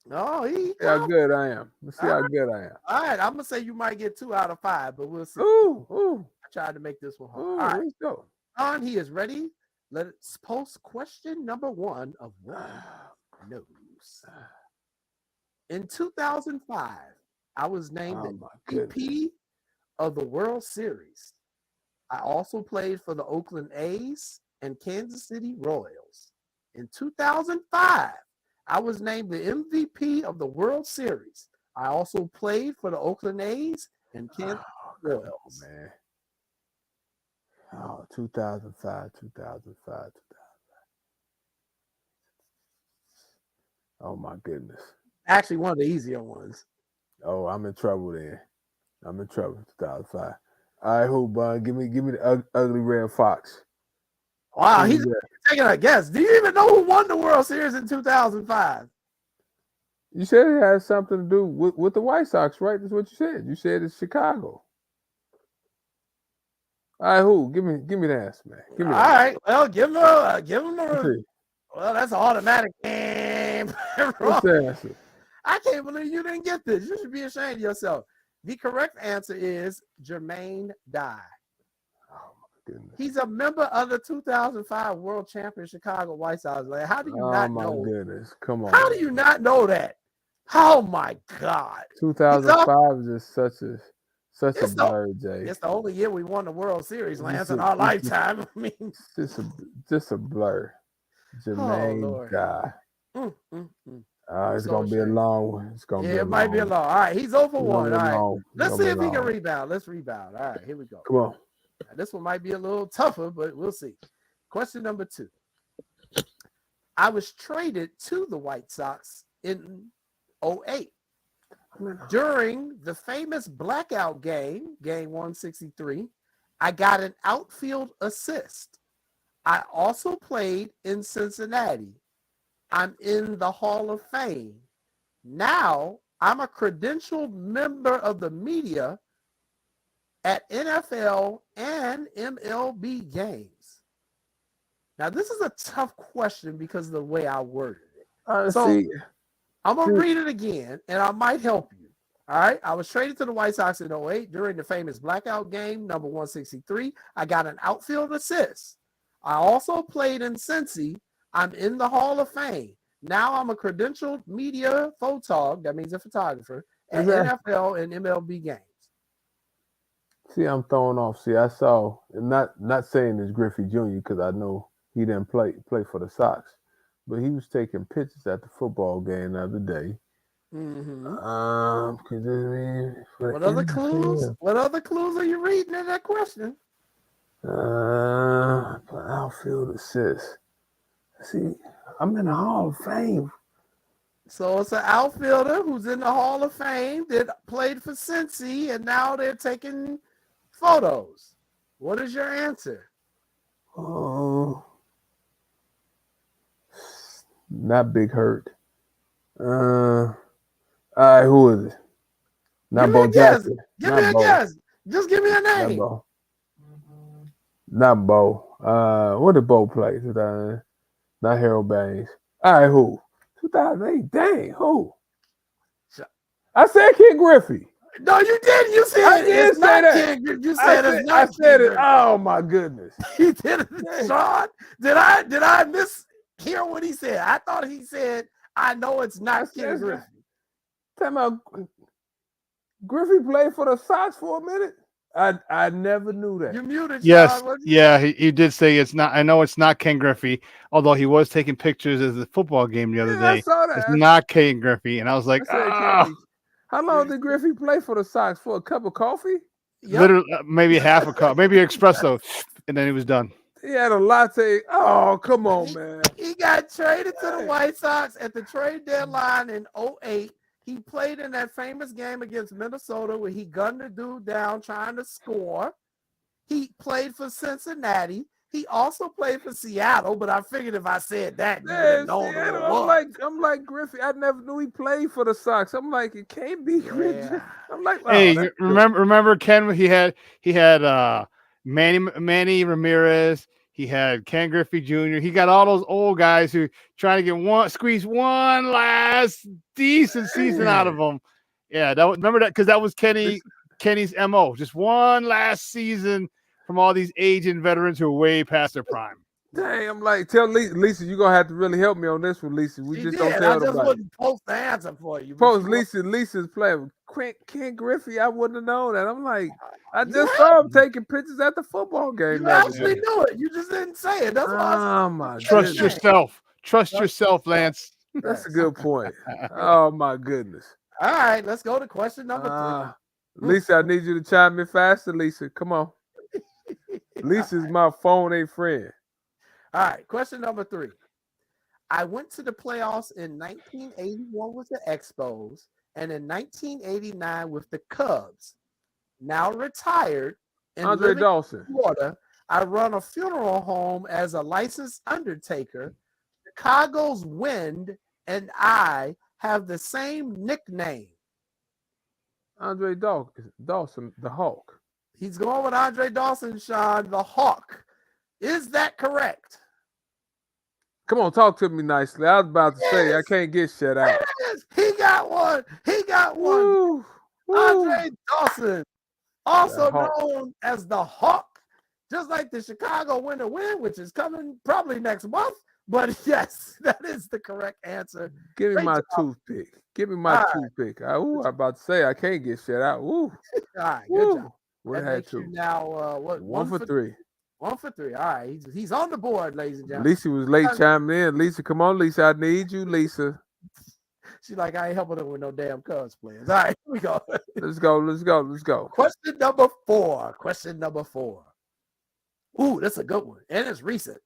No, see how good I am. Let's see how good I am. All right, I'm going to say you might get 2 out of 5, but we'll see. Ooh. I tried to make this one hard. Ooh, all right, let's go. Don, he is ready. Let's post question number 1 of What Knows. In 2005, I was named the MVP of the World Series. I also played for the Oakland A's and Kansas City Royals. In 2005, I was named the MVP of the World Series. I also played for the Oakland A's and Kansas City Royals. Man. Oh, 2005. Oh, my goodness. Actually, one of the easier ones. Oh, I'm in trouble then. 2005. All right, who, bud? Give me the ugly red fox. Wow, he's taking a guess. Do you even know who won the World Series in 2005? You said it has something to do with the White Sox, right? That's what you said. You said it's Chicago. All right, who? Give me the answer, man. Give me. All right. Well, give him a. Well, that's an automatic. What's the answer? I can't believe you didn't get this. You should be ashamed of yourself. The correct answer is Jermaine Dye. Oh my goodness. He's a member of the 2005 World Champion Chicago White Sox. Like, how do you Oh not my know? goodness. Come on. How do you not know that? Oh my God. 2005 is just such a It's blur, Jay. It's the only year we won the World Series, Lance, Just in a- our it's lifetime. I mean, just a blur. Jermaine Lord. Dye. It's So gonna be a shame. long one. It's gonna be Yeah, a it might be a long. long. All right, he's 0 for 1. All right. Let's see if he can rebound. rebound. Let's rebound. All right, here we go. Come on. Now, this one might be a little tougher, but we'll see. Question number 2. I was traded to the White Sox in 08. During the famous blackout game, game 163, I got an outfield assist. I also played in Cincinnati. I'm in the Hall of Fame. Now I'm a credentialed member of the media at NFL and MLB games. Now, this is a tough question because of the way I worded it. So I'm going to read it again, and I might help you. All right. I was traded to the White Sox in 08 during the famous blackout game, number 163. I got an outfield assist. I also played in Cincy. I'm in the Hall of Fame. Now I'm a credentialed media photog, that means a photographer, at NFL and MLB games. See, I'm thrown off. See, I saw, not saying it's Griffey Jr. because I know he didn't play for the Sox, but he was taking pictures at the football game the other day. Mm-hmm. What other clues? What other clues are you reading in that question? Outfield assist. See, I'm in the Hall of Fame. So it's an outfielder who's in the Hall of Fame that played for Cincy, and now they're taking photos. What is your answer? Oh, not Big Hurt. All right, who is it? Not Bo Jackson. Give me a guess. Just give me a name. Not Bo. What did Bo play? Not Harold Baines. All right, who? 2008. Dang, who? I said Ken Griffey. No, you didn't. You said I did it's say not that. Ken Griffey. You said it's not. I said it. Oh my goodness. He did it, Sean. Did I mishear what he said? I thought he said, "I know it's not Ken Griffey." Tell me, Griffey played for the Sox for a minute. I never knew that. You muted. Yes, Sean. yeah, he did say it's not. I know it's not Ken Griffey, although he was taking pictures of the football game the other day. I saw that. It's not Ken Griffey, and I was like, how long did Griffey play for the Sox? For a cup of coffee? Yep. Literally, maybe half a cup, maybe an espresso, and then he was done. He had a latte. Oh, come on, man. He got traded to the White Sox at the trade deadline in 08. He played in that famous game against Minnesota where he gunned the dude down trying to score. He played for Cincinnati. He also played for Seattle, but I figured if I said that, you would have known who it was. I'm like Griffey. I never knew he played for the Sox. I'm like, it can't be Griffey. I'm like, oh, hey, remember Ken? He had Manny Ramirez. He had Ken Griffey Jr. He got all those old guys who trying to get squeeze one last decent season out of them. Yeah, remember that because that was Kenny's MO. Just one last season from all these aging veterans who are way past their prime. Dang, I'm like, tell Lisa, you're gonna have to really help me on this one, Lisa. We just don't tell I just wouldn't post the answer for you. Post Lisa's playing. Ken Griffey, I wouldn't have known that. I'm like, I just saw him taking pictures at the football game. You actually knew it. You just didn't say it. That's why Trust yourself. Trust yourself, Lance. That's a good point. Oh my goodness. All right, let's go to question number 3. Lisa, I need you to chime in faster, Lisa. Come on. Lisa's my phone a friend. All right, question number 3. I went to the playoffs in 1981 with the Expos and in 1989 with the Cubs. Now retired in Andre Dawson, Florida, I run a funeral home as a licensed undertaker. Chicago's Wind and I have the same nickname. Andre Dawson, the Hawk. He's going with Andre Dawson, Sean, the Hawk. Is that correct? Come on, talk to me nicely. I was about to say I can't get shut out. He got one. He got one. Woo. Andre Dawson, also Hawk. known as the Hawk, just like the Chicago Winter Wind, which is coming probably next month. But yes, that is the correct answer. Give me Great my job. toothpick. Give me my All right. toothpick. I'm about to say I can't get shut out. Ooh. All right, good Woo. job. Would That have had makes you two. now One for three. 1 for 3. All right, he's on the board, ladies and gentlemen. Lisa was late chiming in. Lisa, come on, Lisa. I need you, Lisa. She's like, I ain't helping her with no damn Cubs players. All right, here we go. Let's go. Question number 4. Ooh, that's a good one. And it's recent.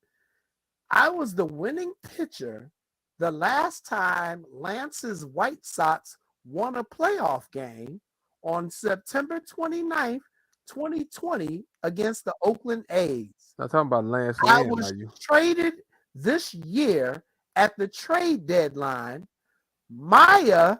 I was the winning pitcher the last time Lance's White Sox won a playoff game on September 29th, 2020 against the Oakland A's. Not talking about Lance I Lynn, was are you? traded this year at the trade deadline. Maya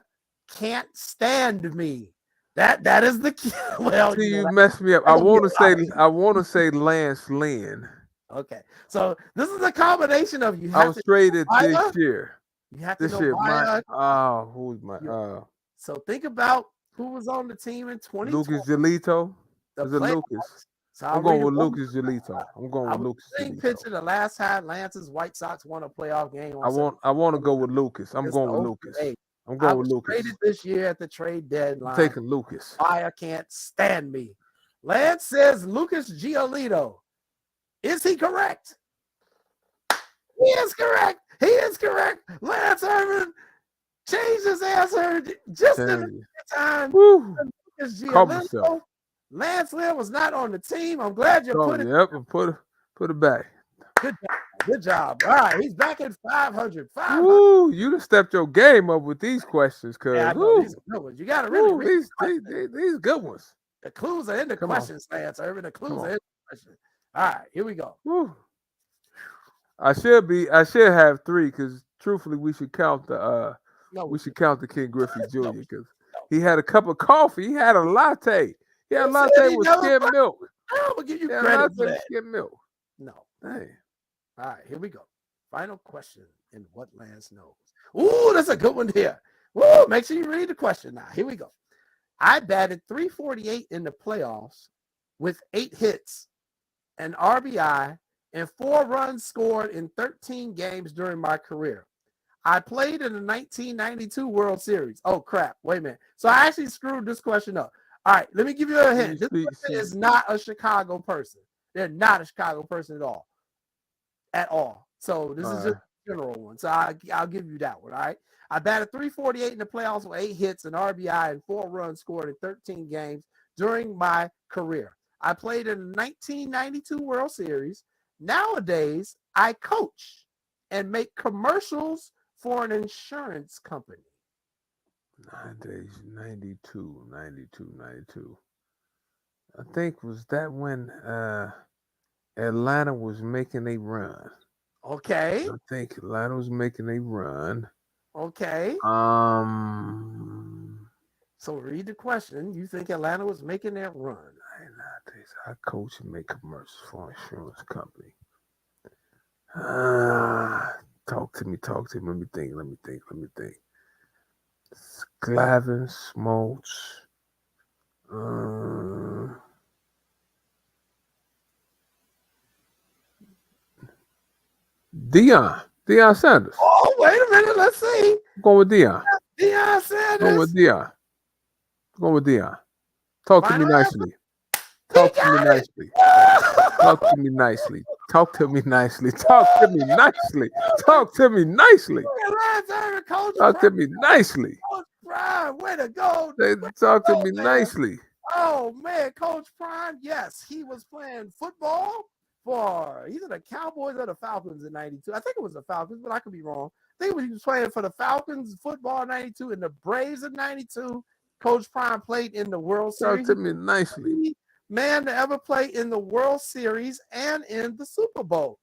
can't stand me. That is the key. Well, See, you messed me up. I want to say Lance Lynn. Okay, so this is a combination of you. I was traded Maya, this year. You have to This know year, Maya. who's my? So think about who was on the team in 2020. Lucas Giolito. Was it Lucas? So I'm going with Lucas Giolito. Pitcher the last time Lance's White Sox won a playoff game. I want to go with Lucas. I'm going with Lucas. I'm going with Lucas. Traded this year at the trade deadline. I'm taking Lucas. Maya can't stand me. Lance says Lucas Giolito. Is he correct? He is correct. Lance Irvin changed his answer just in the time. Lucas Giolito. Lance Lynn was not on the team. I'm glad you put it. Yep, put it back. Good job. All right, he's back at 500. Woo, you done stepped your game up with these questions, cuz. Yeah, I know, these are good ones. You got to really read these good ones. The clues are in the questions, Lance Irvin. The clues are in the questions. All right, here we go. Woo. I should have 3 because truthfully we should count the King Griffey Jr. because he had a cup of coffee. He had a latte. He had a latte with skim milk. I'm gonna give you credit for that. Skim milk. No. Hey. All right, here we go. Final question in What Lance Knows. Ooh, that's a good one here. Woo, make sure you read the question now. Here we go. I batted .348 in the playoffs with 8 hits, an RBI, and 4 runs scored in 13 games during my career. I played in the 1992 World Series. Oh, crap. Wait a minute. So I actually screwed this question up. All right, let me give you a hint. This person is not a Chicago person. They're not a Chicago person at all. So this is just a general one. So I'll give you that one, all right? I batted .348 in the playoffs with 8 hits, an RBI, and 4 runs scored in 13 games during my career. I played in the 1992 World Series. Nowadays, I coach and make commercials for an insurance company. Nowadays, 92. I think was that when Atlanta was making a run. Okay. I think Atlanta was making a run. Okay. So read the question. You think Atlanta was making that run? Nowadays, I coach and make commercials for an insurance company. Talk to me. Let me think. Glavin, Smoltz. Deion Sanders. Oh, wait a minute. Let's see. I'm going with Deion. Deion Sanders. Going with Deion. Talk to me nicely. Talk to me nicely. Talk to me nicely. Talk to me nicely. Talk to me nicely. Talk to me nicely. Talk to me nicely. Coach Prime, way to go. Talk to me nicely. Oh, man, Coach Prime, yes, he was playing football for either the Cowboys or the Falcons in 92. I think it was the Falcons, but I could be wrong. I think he was playing for the Falcons football in 92 and the Braves in 92. Coach Prime played in the World Series. Talk to me nicely. Man to ever play in the World Series and in the Super Bowl.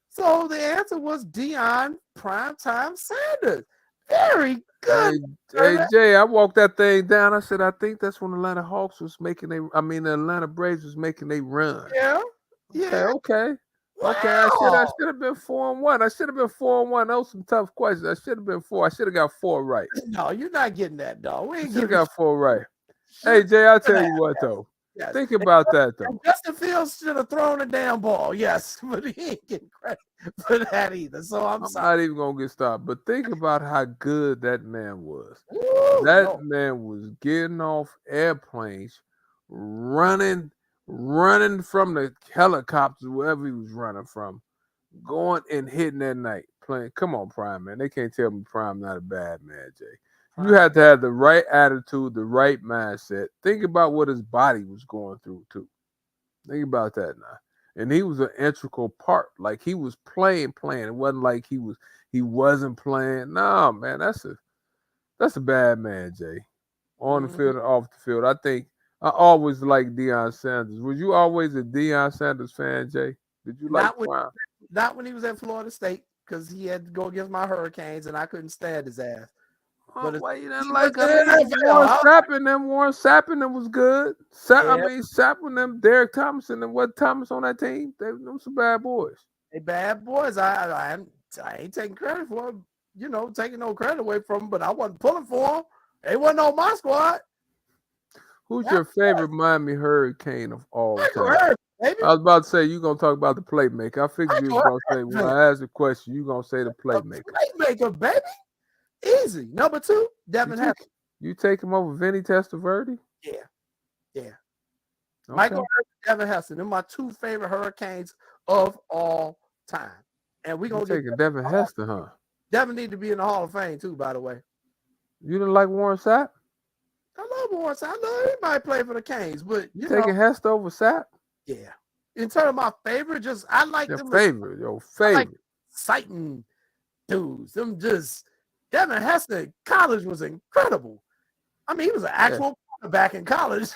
So the answer was Deion Primetime Sanders. Very good. Hey, Jay, I walked that thing down. I said, I think that's when the Atlanta Hawks was the Atlanta Braves was making a run. Yeah. Okay. Wow. Okay, I should have been 4-1. I should have been 4-1. Those some tough questions. I should have been 4. I should have got 4 right. No, you're not getting that, dog. I should have got 4 right. Hey, Jay, I'll tell you what, though. Yes. Think about that, though. And Justin Fields should have thrown a damn ball, yes, but he ain't getting credit for that either. So I'm sorry. not even going to get started. But think about how good that man was. Ooh, That man was getting off airplanes, running from the helicopters, wherever he was running from, going and hitting that night, playing. Come on, Prime, man. They can't tell me Prime not a bad man, Jay. You have to have the right attitude, the right mindset. Think about what his body was going through, too. Think about that now. And he was an integral part. Like, he was playing. It wasn't like he wasn't playing. No, man, that's a bad man, Jay. On the field and off the field. I think I always liked Deion Sanders. Was you always a Deion Sanders fan, Jay? Did you like Prime? Not when he was at Florida State, because he had to go against my Hurricanes, and I couldn't stand his ass. But why you didn't like him? Warren Sapp and was good. Sapp and them, Derek Thomason and what Thomas on that team, them some bad boys. They bad boys. I ain't taking credit for them, taking no credit away from them, but I wasn't pulling for them. They wasn't on my squad. Who's your favorite Miami Hurricane of all time? Irvin, baby. I was about to say, you're going to talk about the playmaker. I figured you were going to say, when I asked a question, you're going to say the playmaker. Playmaker, baby. Easy. Number 2, Devin Hester. You take him over Vinny Testaverde? Yeah. Okay. Michael Irvin, Devin Hester. They're my 2 favorite Hurricanes of all time. And we're going to take Devin Hester, huh? Devin need to be in the Hall of Fame, too, by the way. You didn't like Warren Sapp? I love Warren Sapp. I know he might play for the Canes, but you taking Hester over Sapp? Yeah. In terms of my favorite, I like your them. Favorite. I like exciting dudes. Them just Devin Hester in college was incredible. I mean, he was an actual quarterback in college.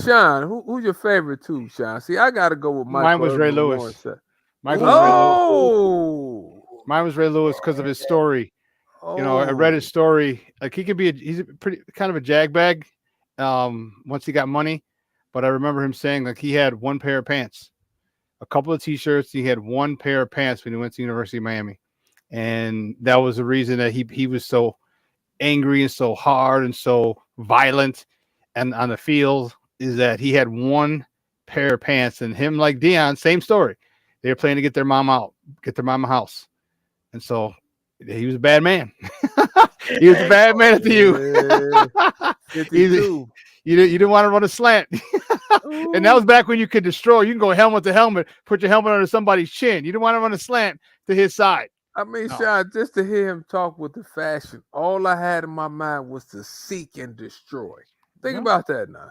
Sean, who's your favorite too, Sean? See, I got to go with Mine was Ray Lewis. Mine was Ray Lewis because of his story. I read his story. Like, he's a pretty kind of a jagbag once he got money. But I remember him saying, like, he had one pair of pants, a couple of T-shirts. He had one pair of pants when he went to the University of Miami. And that was the reason that he was so angry and so hard and so violent and on the field, is that he had one pair of pants. And him, like Deion, same story. They were playing to get their mom out, get their mama house. And so he was a bad man. He was a bad man to you. You didn't want to run a slant. And that was back when you could destroy. You can go helmet to helmet, put your helmet under somebody's chin. You didn't want to run a slant to his side. I mean, Sean, just to hear him talk with the fashion, all I had in my mind was to seek and destroy. Think about that now.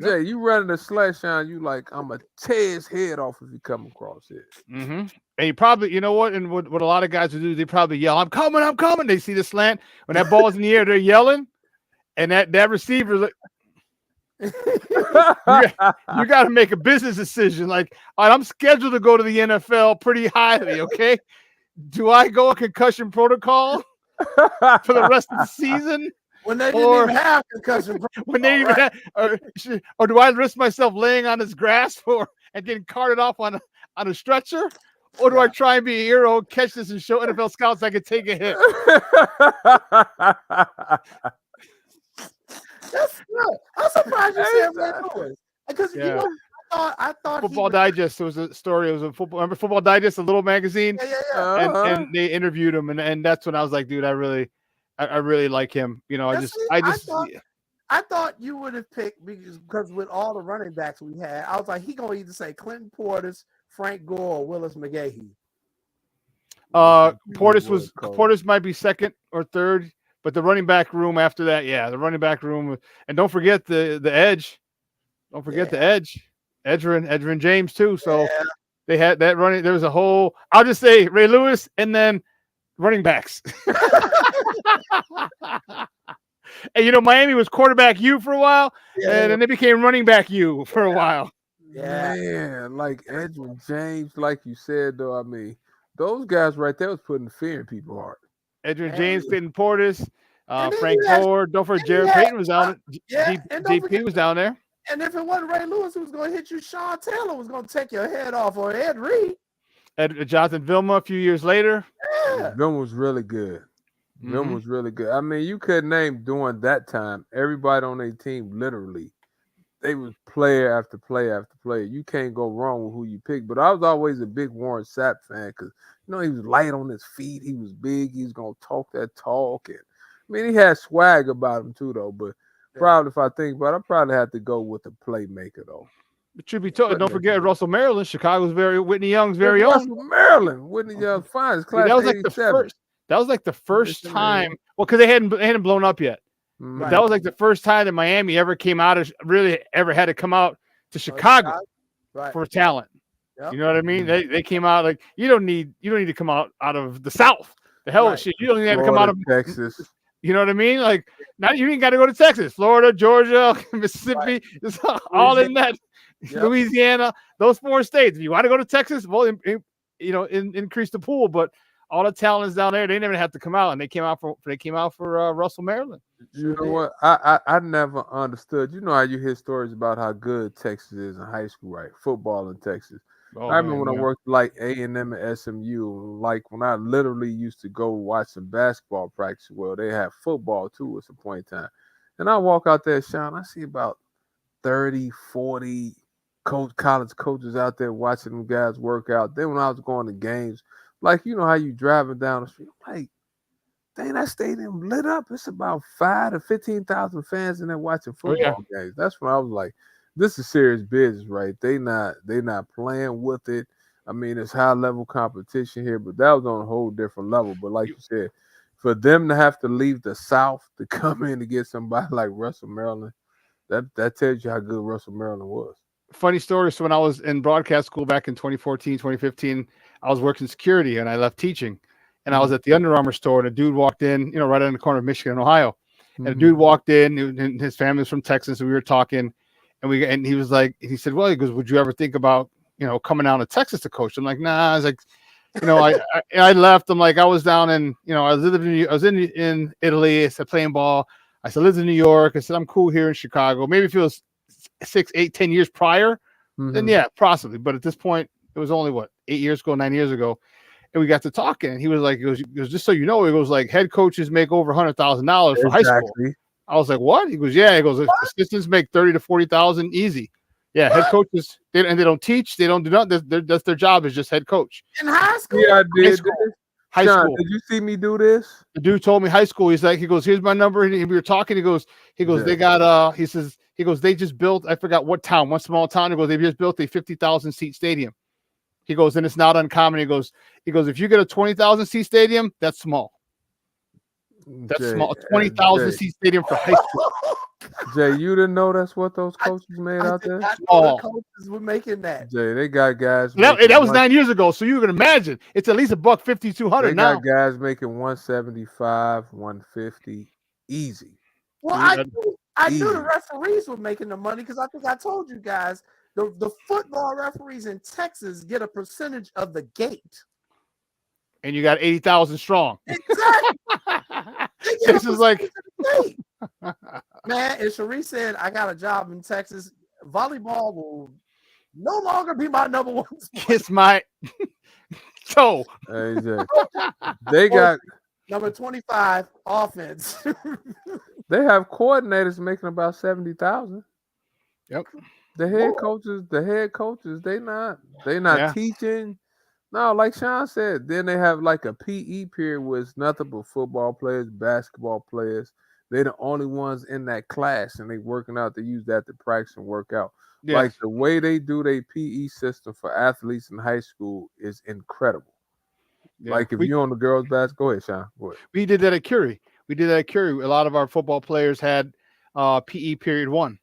Jay, you running a slash, Sean, you like, I'm going to tear his head off if you come across it. Mm-hmm. And you probably, you know what? And what a lot of guys would do, they probably yell, I'm coming. They see the slant. When that ball's in the air, they're yelling. And that receiver's like, you got to make a business decision. Like, all right, I'm scheduled to go to the NFL pretty highly, okay? Do I go a concussion protocol for the rest of the season? When they didn't even have concussion protocol. When they even have, or do I risk myself laying on this grass and getting carted off on a stretcher? Or do I try and be a hero, catch this, and show NFL scouts I can take a hit? That's good. I'm surprised you said Ray Lewis. Because I thought Football Digest. There was a story. It was a football. Remember Football Digest, a little magazine. Yeah. And they interviewed him, and that's when I was like, dude, I really like him. I thought you would have picked because with all the running backs we had, I was like, he gonna either say Clinton Portis, Frank Gore, or Willis McGahee. Portis might be second or third, but the running back room after that, the running back room, and don't forget the edge. Don't forget the edge. Edgerrin James too. So they had that running. There was a whole. I'll just say Ray Lewis and then running backs. And Miami was quarterback U for a while, and then they became running back U for a while. Yeah, man, like Edgerrin James, like you said though. I mean, those guys right there was putting fear in people's heart. Edgerrin James, Clinton Portis, Frank Gore. Don't forget Jared Payton was on it. JP was down there. And if it wasn't Ray Lewis who was going to hit you, Sean Taylor was going to take your head off, or Ed Reed. Jonathan Vilma a few years later. Yeah. Vilma was really good. Them was really good. I mean, you could name during that time everybody on their team literally. They was player after player after player. You can't go wrong with who you pick. But I was always a big Warren Sapp fan because he was light on his feet. He was big. He was gonna talk that talk, and I mean he had swag about him too, though. But probably if I think about it, I probably have to go with the playmaker though. But truth be told, don't forget Russell Maryland, Chicago's Whitney Young's very own. Russell Maryland, Whitney Young's finest class. That was like the first. That was like the first time. Well, because they hadn't blown up yet. Right. That was like the first time that Miami ever came out of ever had to come out to Chicago for talent. Yep. You know what I mean? They came out like you don't need to come out of the South. The hell shit. You don't even have to come out of Texas. You know what I mean? Like not you ain't got to go to Texas, Florida, Georgia, Mississippi. It's all in that. Yep. Louisiana, those 4 states. If you want to go to Texas, well, increase the pool. But all the talent is down there. They never have to come out, and they came out for Russell Maryland. You know what? I never understood. You know how you hear stories about how good Texas is in high school, right? Football in Texas. I remember when I worked like A&M and SMU, like when I literally used to go watch some basketball practice. Well, they have football too at some point in time. And I walk out there, Sean, I see about 30, 40 college coaches out there watching them guys work out. Then when I was going to games, like you know how you driving down the street, I'm like, dang, that stadium lit up. It's about 5,000 to 15,000 fans in there watching football games. That's when I was like, this is serious business, right? They not playing with it. I mean, it's high level competition here, but that was on a whole different level. But like you said, for them to have to leave the South to come in to get somebody like Russell Maryland, that tells you how good Russell Maryland was. Funny story. So when I was in broadcast school back in 2014, 2015, I was working security and I left teaching. And I was at the Under Armour store and a dude walked in, right on the corner of Michigan and Ohio. And a dude walked in and his family's from Texas. And we were talking and he was like, he said, well, he goes, would you ever think about, coming down to Texas to coach? I'm like, nah. I was like, I left. I'm like, I was down in, I was in Italy. I said, playing ball. I said, lived in New York. I said, I'm cool here in Chicago. Maybe if it was 6, 8, 10 years prior, then yeah, possibly. But at this point, it was only 9 years ago. And we got to talking, and he was like, he goes, just so you know, he goes like head coaches make over $100,000 for high school. I was like, what? He goes, yeah. He goes, assistants make 30 to 40,000 easy. Yeah, head coaches, they don't teach, they don't do nothing. That's their job is just head coach. In high school? Yeah, I did. High school. Did you see me do this? The dude told me high school. He's like, he goes, here's my number. And we were talking. He goes, they got they just built, I forgot what town, one small town. He goes, they just built a 50,000 seat stadium. He goes, and it's not uncommon. He goes, if you get a 20,000 seat stadium, that's small. That's small. 20,000 seat stadium for high school. Jay, you didn't know that's what those coaches made out there? The coaches were making that. Jay, they got guys. That was 9 years ago, so you can imagine it's at least $150, $200 now. They got guys making 175, 150, easy. Well, I knew the referees were making the money because I think I told you guys the football referees in Texas get a percentage of the gate. And you got 80,000 strong. Exactly. This is like, man. And Cherie said, "I got a job in Texas. Volleyball will no longer be my number one sport." Kiss my toe. They got number 25 offense. They have coordinators making about 70,000. Yep. The head coaches, they not teaching. No, like Sean said, then they have like a PE period where it's nothing but football players, basketball players. They're the only ones in that class, and they working out. They use that to practice and work out. Yes. Like the way they do their PE system for athletes in high school is incredible. Yeah. Like if you're on the girls' basketball, go ahead, Sean. Go ahead. We did that at Curie. A lot of our football players had PE period 1.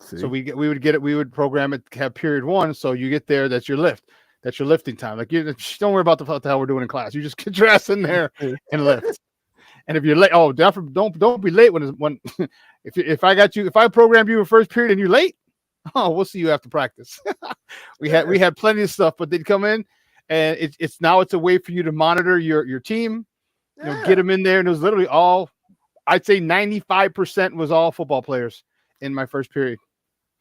See? So we would program it, have period 1. So you get there, that's your lift. That's your lifting time. Like you don't worry about what the hell we're doing in class. You just get your ass in there and lift. And if you're late, definitely don't be late when if I program you in first period and you're late, we'll see you after practice. we had plenty of stuff, but they'd come in and it's a way for you to monitor your team, get them in there. And it was literally I'd say 95% was all football players in my first period.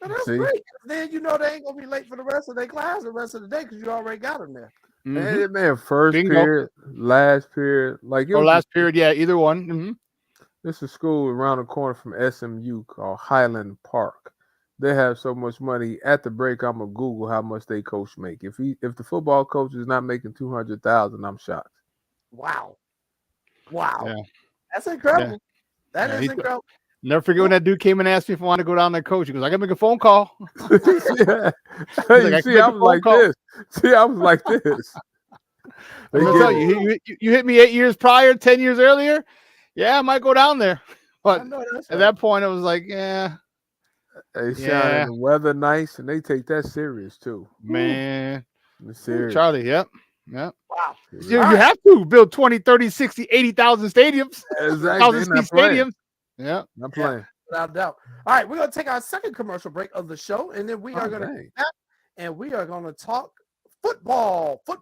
That's great. Then they ain't gonna be late for the rest of their class the rest of the day because you already got them there. Man, first Bingo. period, last period, like it Or was last period, yeah, either one. This is a school around the corner from SMU called Highland Park. They have so much money. At the break, I'm gonna Google how much they coach make. If the football coach is not making $200,000, I'm shocked. Wow. Yeah. That's incredible. Yeah. That is incredible. Never forget when that dude came and asked me if I wanted to go down there coach. He goes, I gotta make a phone call. Yeah. Like, See, I was like this. See, I was like this. I'm gonna tell you, you hit me 8 years prior, 10 years earlier. Yeah, I might go down there. But at that point, I was like, yeah. They shine the weather nice, and they take that serious too. Man. It's serious. Charlie, yep. Wow. You have to build 20, 30, 60, 80,000 stadiums. Exactly. 1,000 seat stadiums. Yeah. Not playing. Without a doubt. All right, we're going to take our second commercial break of the show, and then we are going to be back, and we are going to talk football. We're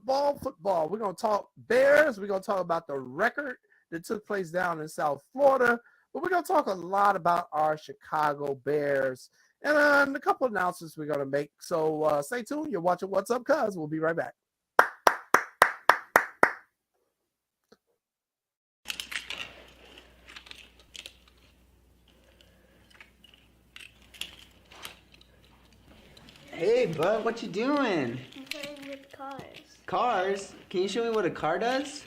going to talk Bears. We're going to talk about the record that took place down in South Florida, but we're going to talk a lot about our Chicago Bears and a couple of announcements we're going to make. So stay tuned. You're watching What's Up, Cuz. We'll be right back. Hey, bud, what you doing? I'm playing with cars. Cars? Can you show me what a car does?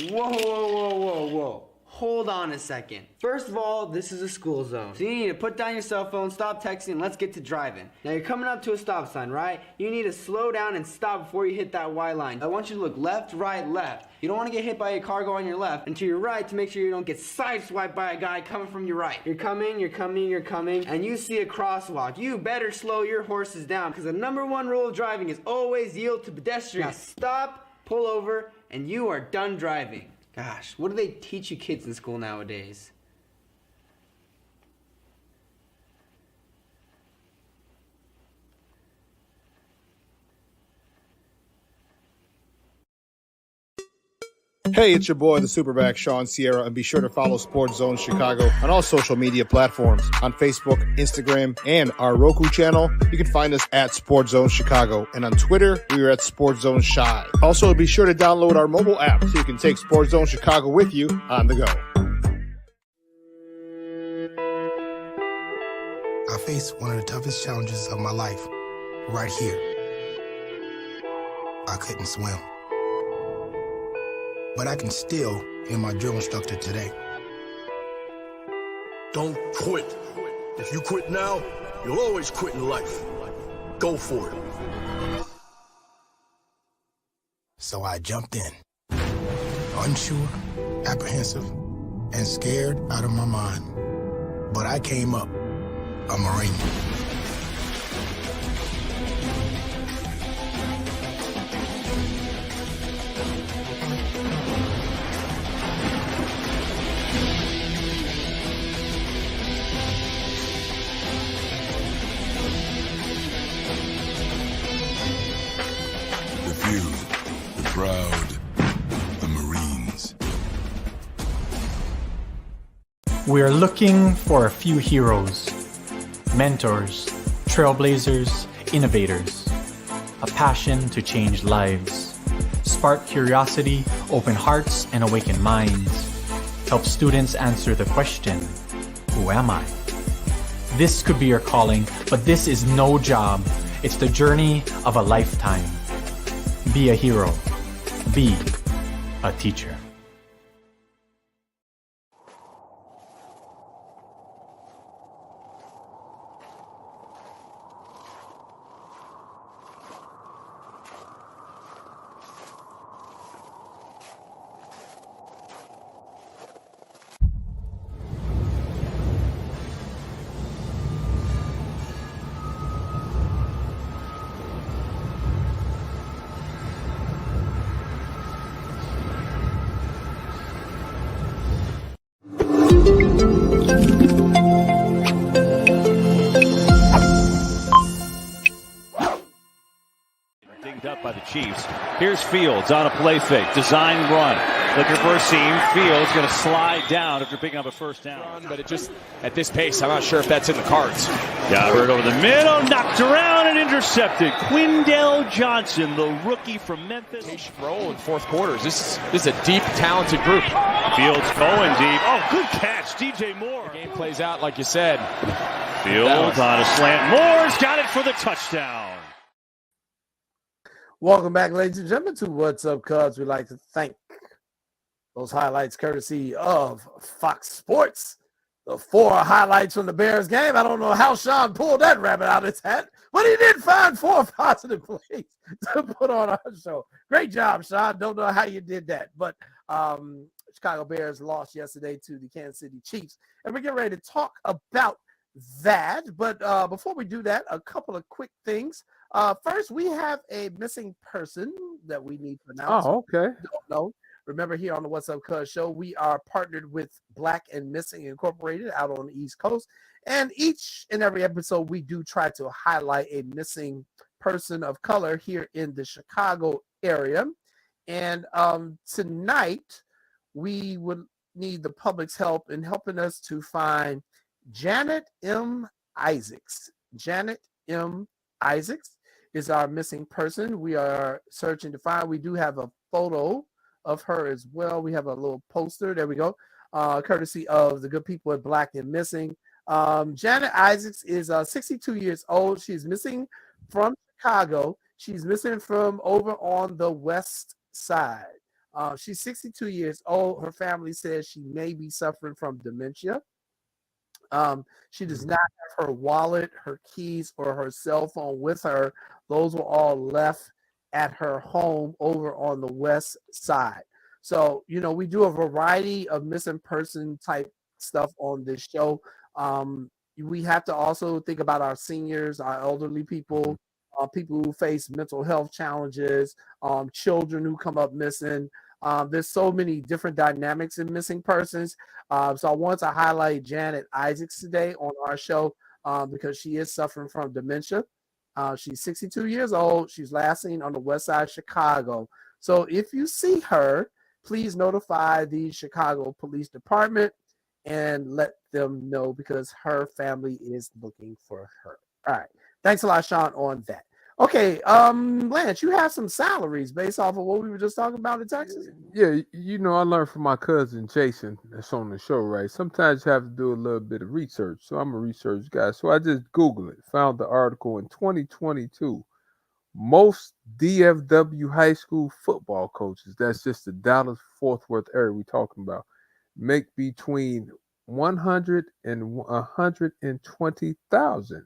Whoa. Hold on a second. First of all, this is a school zone. So you need to put down your cell phone, stop texting, and let's get to driving. Now you're coming up to a stop sign, right? You need to slow down and stop before you hit that Y line. I want you to look left, right, left. You don't want to get hit by a car going on your left, and to your right to make sure you don't get sideswiped by a guy coming from your right. You're coming, and you see a crosswalk. You better slow your horses down, because the #1 rule of driving is always yield to pedestrians. Now stop, pull over, and you are done driving. Gosh, what do they teach you kids in school nowadays? Hey, it's your boy, the Superback, Sean Sierra, and be sure to follow Sports Zone Chicago on all social media platforms. On Facebook, Instagram, and our Roku channel, you can find us at Sports Zone Chicago. And on Twitter, we are at Sports Zone Shy. Also, be sure to download our mobile app so you can take Sports Zone Chicago with you on the go. I faced one of the toughest challenges of my life right here. I couldn't swim. But I can still hear my drill instructor today. Don't quit. If you quit now, you'll always quit in life. Go for it. So I jumped in, unsure, apprehensive, and scared out of my mind. But I came up a Marine. Proud, the Marines. We're looking for a few heroes, mentors, trailblazers, innovators, a passion to change lives, spark curiosity, open hearts, and awaken minds, help students answer the question, who am I? This could be your calling, but this is no job. It's the journey of a lifetime. Be a hero. Be a teacher. Dinged up by the Chiefs. Here's Fields on a play fake. Design run. Looking for a seam. Fields going to slide down after picking up a first down. But it just, at this pace, I'm not sure if that's in the cards. Gabbard over the middle, knocked around and intercepted. Quindell Johnson, the rookie from Memphis. Role in fourth quarters. This is a deep, talented group. Fields going deep. Oh, good catch, DJ Moore. The game plays out like you said. Fields on a slant. Moore's got it for the touchdown. Welcome back, ladies and gentlemen, to What's Up, Cubs. We'd like to thank those highlights courtesy of Fox Sports. The 4 highlights from the Bears game. I don't know how Sean pulled that rabbit out of his hat, but he did find 4 positive plays to put on our show. Great job, Sean. Don't know how you did that, but Chicago Bears lost yesterday to the Kansas City Chiefs, and we're getting ready to talk about that. But before we do that, a couple of quick things. First, we have a missing person that we need to announce. Oh, okay. Don't know. Remember, here on the What's Up Cuz show, we are partnered with Black and Missing Incorporated out on the East Coast. And each and every episode, we do try to highlight a missing person of color here in the Chicago area. And tonight, we would need the public's help in helping us to find Janet M. Isaacs. Janet M. Isaacs is our missing person. We are searching to find. We do have a photo of her as well. We have a little poster. There we go. Courtesy of the good people at Black and Missing. Janet Isaacs is 62 years old. She's missing from Chicago. She's missing from over on the west side. She's 62 years old. Her family says she may be suffering from dementia. She does not have her wallet, her keys, or her cell phone with her. Those were all left at her home over on the west side. So, you know, we do a variety of missing person type stuff on this show. We have to also think about our seniors, our elderly people, people who face mental health challenges, children who come up missing. There's so many different dynamics in missing persons. So I want to highlight Janet Isaacs today on our show because she is suffering from dementia. She's 62 years old. She's last seen on the west side of Chicago. So if you see her, please notify the Chicago Police Department and let them know because her family is looking for her. All right. Thanks a lot, Sean, on that. Okay, Lance, you have some salaries based off of what we were just talking about in Texas? Yeah, you know, I learned from my cousin Jason that's on the show, right? Sometimes you have to do a little bit of research. So I'm a research guy. So I just Googled it, found the article in 2022. Most DFW high school football coaches, that's just the Dallas-Fort Worth area we're talking about, make between $100,000 and $120,000.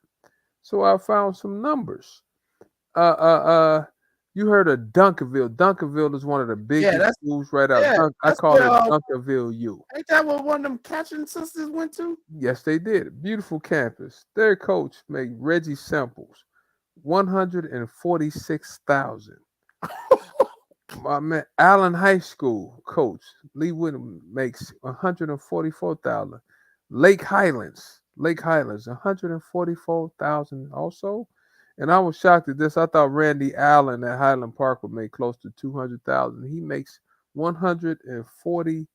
So I found some numbers. You heard of Dunkerville. Dunkerville is one of the biggest schools right out. Yeah, I call it Dunkerville U. Ain't that what one of them catching sisters went to? Yes, they did. Beautiful campus. Their coach made Reggie Samples $146,000. My man, Allen High School coach Lee Whittam makes $144,000. Lake Highlands $144,000 also. And I was shocked at this. I thought Randy Allen at Highland Park would make close to $200,000. He makes $141,000.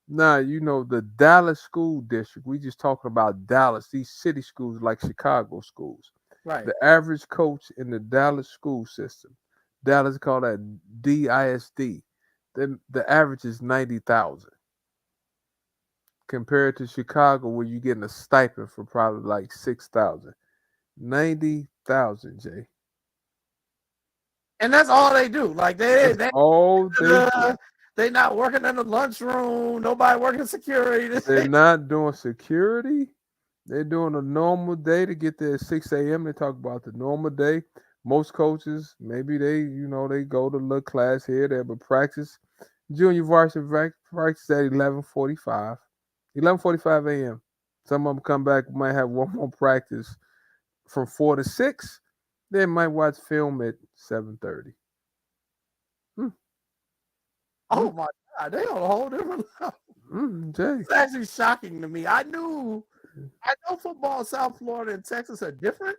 Now, you know, the Dallas School District, we just talking about Dallas, these city schools like Chicago schools. Right. The average coach in the Dallas school system, Dallas call that DISD, the average is $90,000. Compared to Chicago, where you're getting a stipend for probably like $6,000. $90,000, Jay. And that's all they do. Like they not working in the lunchroom. Nobody working security. They're not doing security. They're doing a normal day to get there at 6 a.m. They talk about the normal day. Most coaches, maybe they go to a little class here, there, but practice, junior varsity practice at 11:45 a.m. Some of them come back, might have one more practice from 4 to 6. They might watch film at 7:30. Oh my God, they on a whole different level. Jay. It's actually shocking to me. I know football in South Florida and Texas are different.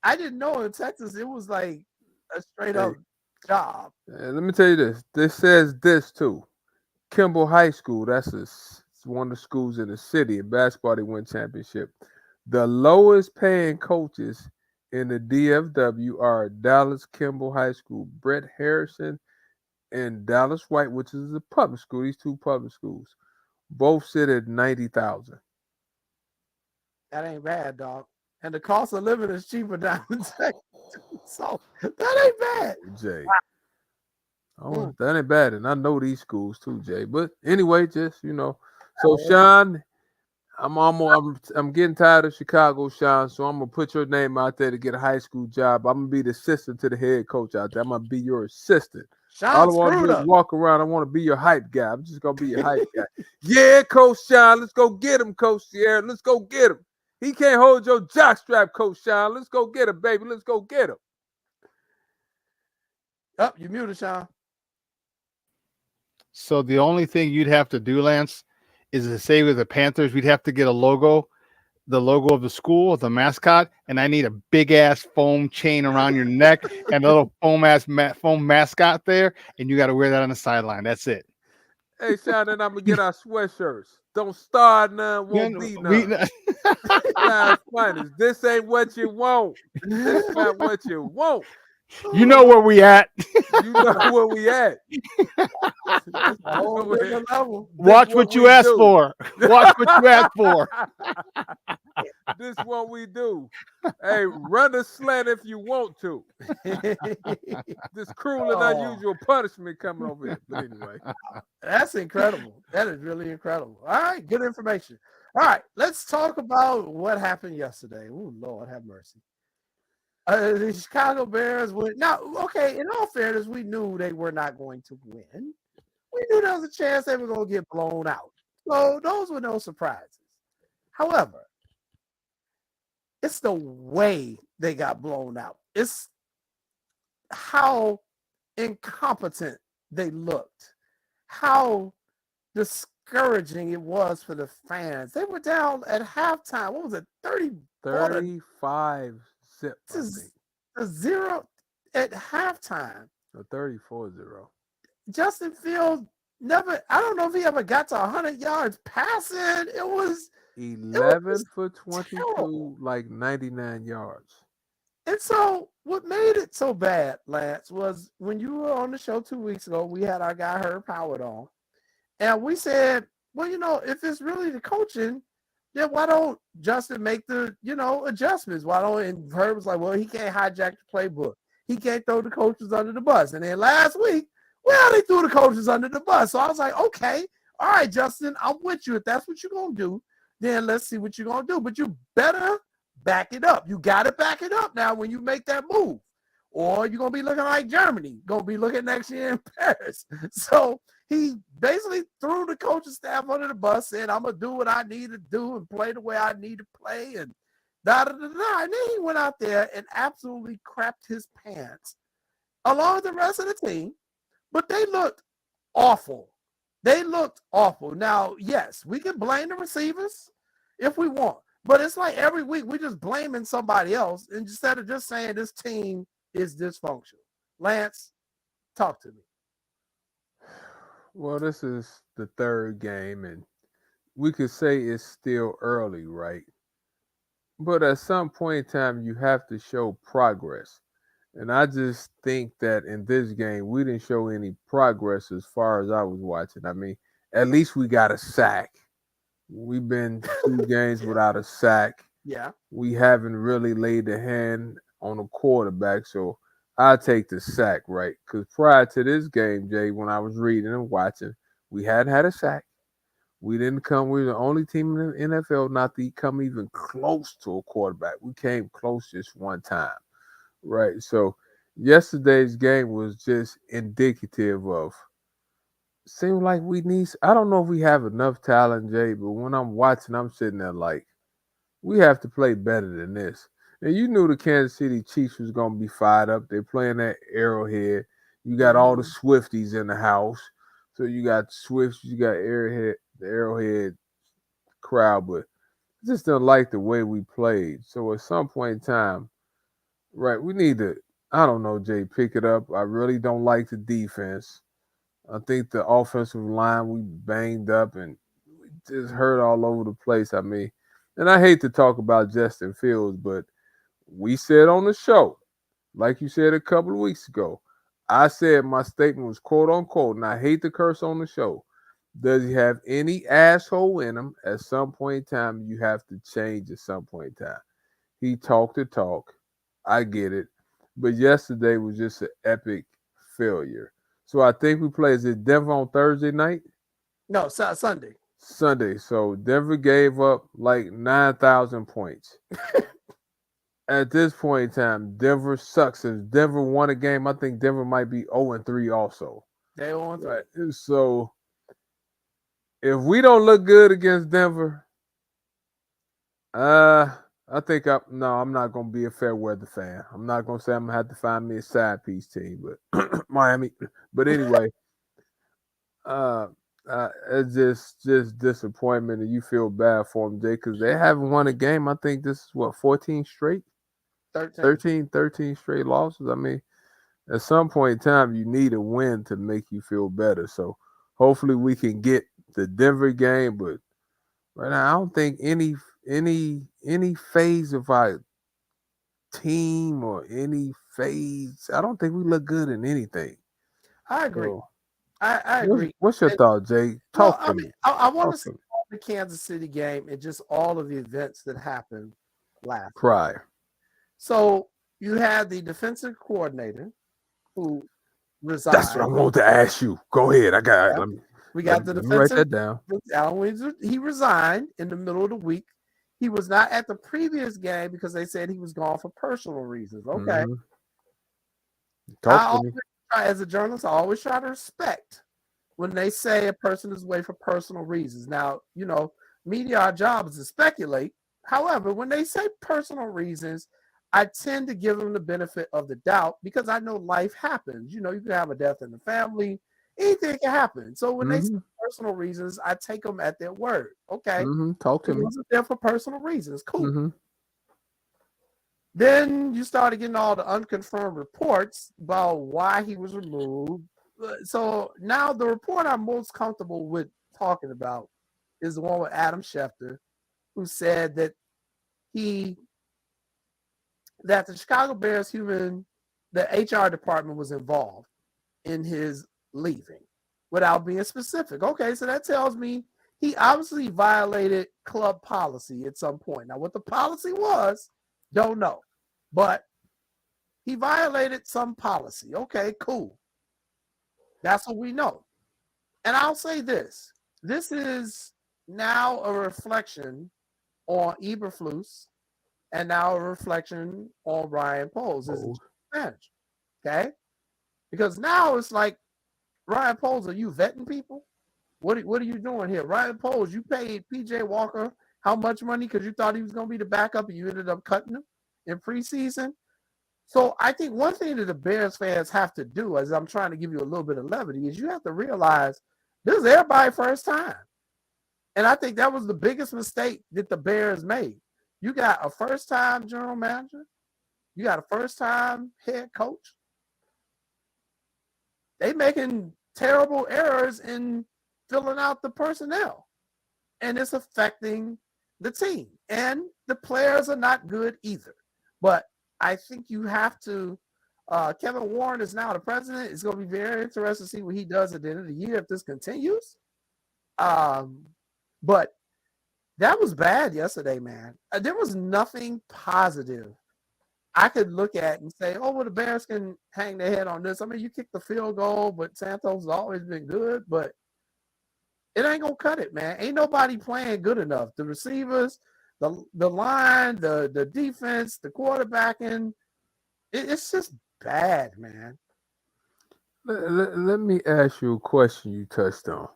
I didn't know in Texas it was like a straight up job. Let me tell you this. This says this too. Kimball High School, it's one of the schools in the city. In basketball, they win championship. The lowest paying coaches in the DFW are Dallas Kimball High School, Brett Harrison and Dallas White, which is a public school. These two public schools both sit at 90,000. That ain't bad, dog. And the cost of living is cheaper down in Texas. So that ain't bad. Jay. Oh, that ain't bad. And I know these schools too, Jay. But anyway, just So Sean, I'm getting tired of Chicago, Sean. So I'm gonna put your name out there to get a high school job. I'm gonna be the assistant to the head coach out there. I'm gonna be your assistant. Sean All I want to screwed do is up. walk around. I want to be your hype guy. I'm just gonna be your hype guy. Yeah, Coach Sean. Let's go get him, Coach Sierra. Let's go get him. He can't hold your jockstrap, Coach Sean. Let's go get him, baby. Let's go get him. Oh, you muted, Sean. So the only thing you'd have to do, Lance, is to say with the Panthers, we'd have to get a logo, the logo of the school, the mascot, and I need a big ass foam chain around your neck and a little foam mascot there, and you got to wear that on the sideline. That's it. Hey, Sean, and I'm gonna get our sweatshirts. Don't start none, won't be none. Finest. This ain't what you want. This not what you want. You know where we at. You know where we at. Watch what you asked for. Watch what you asked for. This is what we do. Hey, run a slant if you want to. This cruel and unusual punishment coming over here. But anyway. That's incredible. That is really incredible. All right, good information. All right, let's talk about what happened yesterday. Oh, Lord, have mercy. The Chicago Bears went. Now, okay, in all fairness, we knew they were not going to win. We knew there was a chance they were going to get blown out. So those were no surprises. However, it's the way they got blown out. It's how incompetent they looked, how discouraging it was for the fans. They were down at halftime. What was it? 35 zip. A zero at halftime. 34-0. Justin Fields I don't know if he ever got to 100 yards passing. It was 11 for 22, like 99 yards. And so what made it so bad, Lance, was when you were on the show 2 weeks ago, we had our guy Herb Howard on. And we said, well, if it's really the coaching, then why don't Justin make the, adjustments? Why don't, and Herb was like, well, he can't hijack the playbook. He can't throw the coaches under the bus. And then last week, well, they threw the coaches under the bus. So I was like, okay, all right, Justin, I'm with you. If that's what you're going to do, then let's see what you're going to do. But you better back it up. You got to back it up now when you make that move. Or you're going to be looking like Germany. Going to be looking next year in Paris. So he basically threw the coaching staff under the bus, said, I'm going to do what I need to do and play the way I need to play. And da-da-da-da. And then he went out there and absolutely crapped his pants along with the rest of the team. But they looked awful. They looked awful. Now, yes, we can blame the receivers if we want. But it's like every week we're just blaming somebody else instead of just saying this team is dysfunctional. Lance, talk to me. Well, this is the third game, and we could say it's still early, right? But at some point in time, you have to show progress. And I just think that in this game, we didn't show any progress as far as I was watching. I mean, at least we got a sack. We've been 2 games without a sack. Yeah. We haven't really laid the hand on a quarterback, so I take the sack, right? Because prior to this game, Jay, when I was reading and watching, we hadn't had a sack. We didn't come. We were the only team in the NFL not to come even close to a quarterback. We came close just one time. Right. So yesterday's game was just indicative of seemed like we need. I don't know if we have enough talent, Jay, but when I'm watching, I'm sitting there like, we have to play better than this. And you knew the Kansas City Chiefs was going to be fired up. They're playing that Arrowhead. You got all the Swifties in the house. So you got Swifts, you got the Arrowhead crowd, but I just didn't like the way we played. So at some point in time, right, we need to I don't know, Jay. Pick it up. I really don't like the defense. I think the offensive line we banged up and we just hurt all over the place. I mean, and I hate to talk about Justin Fields, but we said on the show, like you said a couple of weeks ago, I said my statement was quote unquote, and I hate to curse on the show. Does he have any asshole in him? At some point in time, you have to change at some point in time. He talked the talk. I get it. But yesterday was just an epic failure. So I think we play, is it Denver on Thursday night? No, Sunday. Sunday. So Denver gave up like 9,000 points. At this point in time, Denver sucks. If Denver won a game, I think Denver might be 0-3 also. They on right. So if we don't look good against Denver, I think I'm not gonna be a fair weather fan. I'm not gonna say I'm gonna have to find me a side piece team, but Miami. But anyway, it's just disappointment, and you feel bad for them, Jay, because they haven't won a game. I think this is what 14 straight, 13 straight losses. I mean, at some point in time, you need a win to make you feel better. So hopefully we can get the Denver game, but right now I don't think any phase of our team or any phase, I don't think we look good in anything. I agree. So, I agree. What's your thought, Jay? Talk to me. I want to see the Kansas City game and just all of the events that happened last prior. So you had the defensive coordinator who resigned. That's what I wanted to ask you. Go ahead. I got. Yeah. We got the defensive. Write that down. Alan Williams, he resigned in the middle of the week. He was not at the previous game because they said he was gone for personal reasons. Okay. Mm-hmm. As a journalist, I always try to respect when they say a person is away for personal reasons. Now, media, our job is to speculate. However, when they say personal reasons, I tend to give them the benefit of the doubt because I know life happens. You can have a death in the family. Anything can happen. So when they say personal reasons, I take them at their word. Okay. Talk to me. He wasn't there for personal reasons. Cool. Mm-hmm. Then you started getting all the unconfirmed reports about why he was removed. So now the report I'm most comfortable with talking about is the one with Adam Schefter, who said that the Chicago Bears the HR department was involved in his leaving without being specific. Okay, so that tells me he obviously violated club policy at some point. Now, what the policy was, don't know. But he violated some policy. Okay, cool. That's what we know. And I'll say this. This is now a reflection on Eberflus and now a reflection on Ryan Poles as a manager. Okay? Because now it's like, Ryan Poles, are you vetting people? What are you doing here? Ryan Poles, you paid P.J. Walker how much money because you thought he was going to be the backup and you ended up cutting him in preseason? So I think one thing that the Bears fans have to do, as I'm trying to give you a little bit of levity, is you have to realize this is everybody's first time. And I think that was the biggest mistake that the Bears made. You got a first-time general manager. You got a first-time head coach. They making terrible errors in filling out the personnel. And it's affecting the team. And the players are not good either. But I think you have to Kevin Warren is now the president. It's going to be very interesting to see what he does at the end of the year if this continues. But that was bad yesterday, man. There was nothing positive I could look at and say, oh, well, the Bears can hang their head on this. I mean, you kicked the field goal, but Santos has always been good, but it ain't going to cut it, man. Ain't nobody playing good enough. The receivers, the line, the defense, the quarterbacking, it's just bad, man. Let me ask you a question you touched on.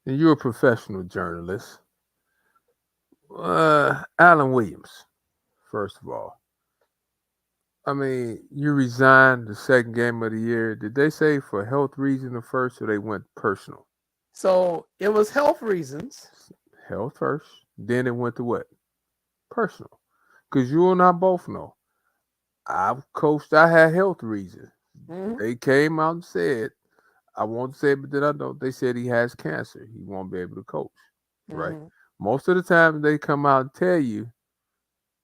And you're a professional journalist. Alan Williams, first of all. I mean, you resigned the second game of the year. Did they say for health reasons at first or they went personal? So it was health reasons. Health first. Then it went to what? Personal. Because you and I both know. I've coached. I had health reasons. Mhm. They came out and said, I won't say it, but then I know they said he has cancer. He won't be able to coach. Right. Mhm. Most of the time they come out and tell you,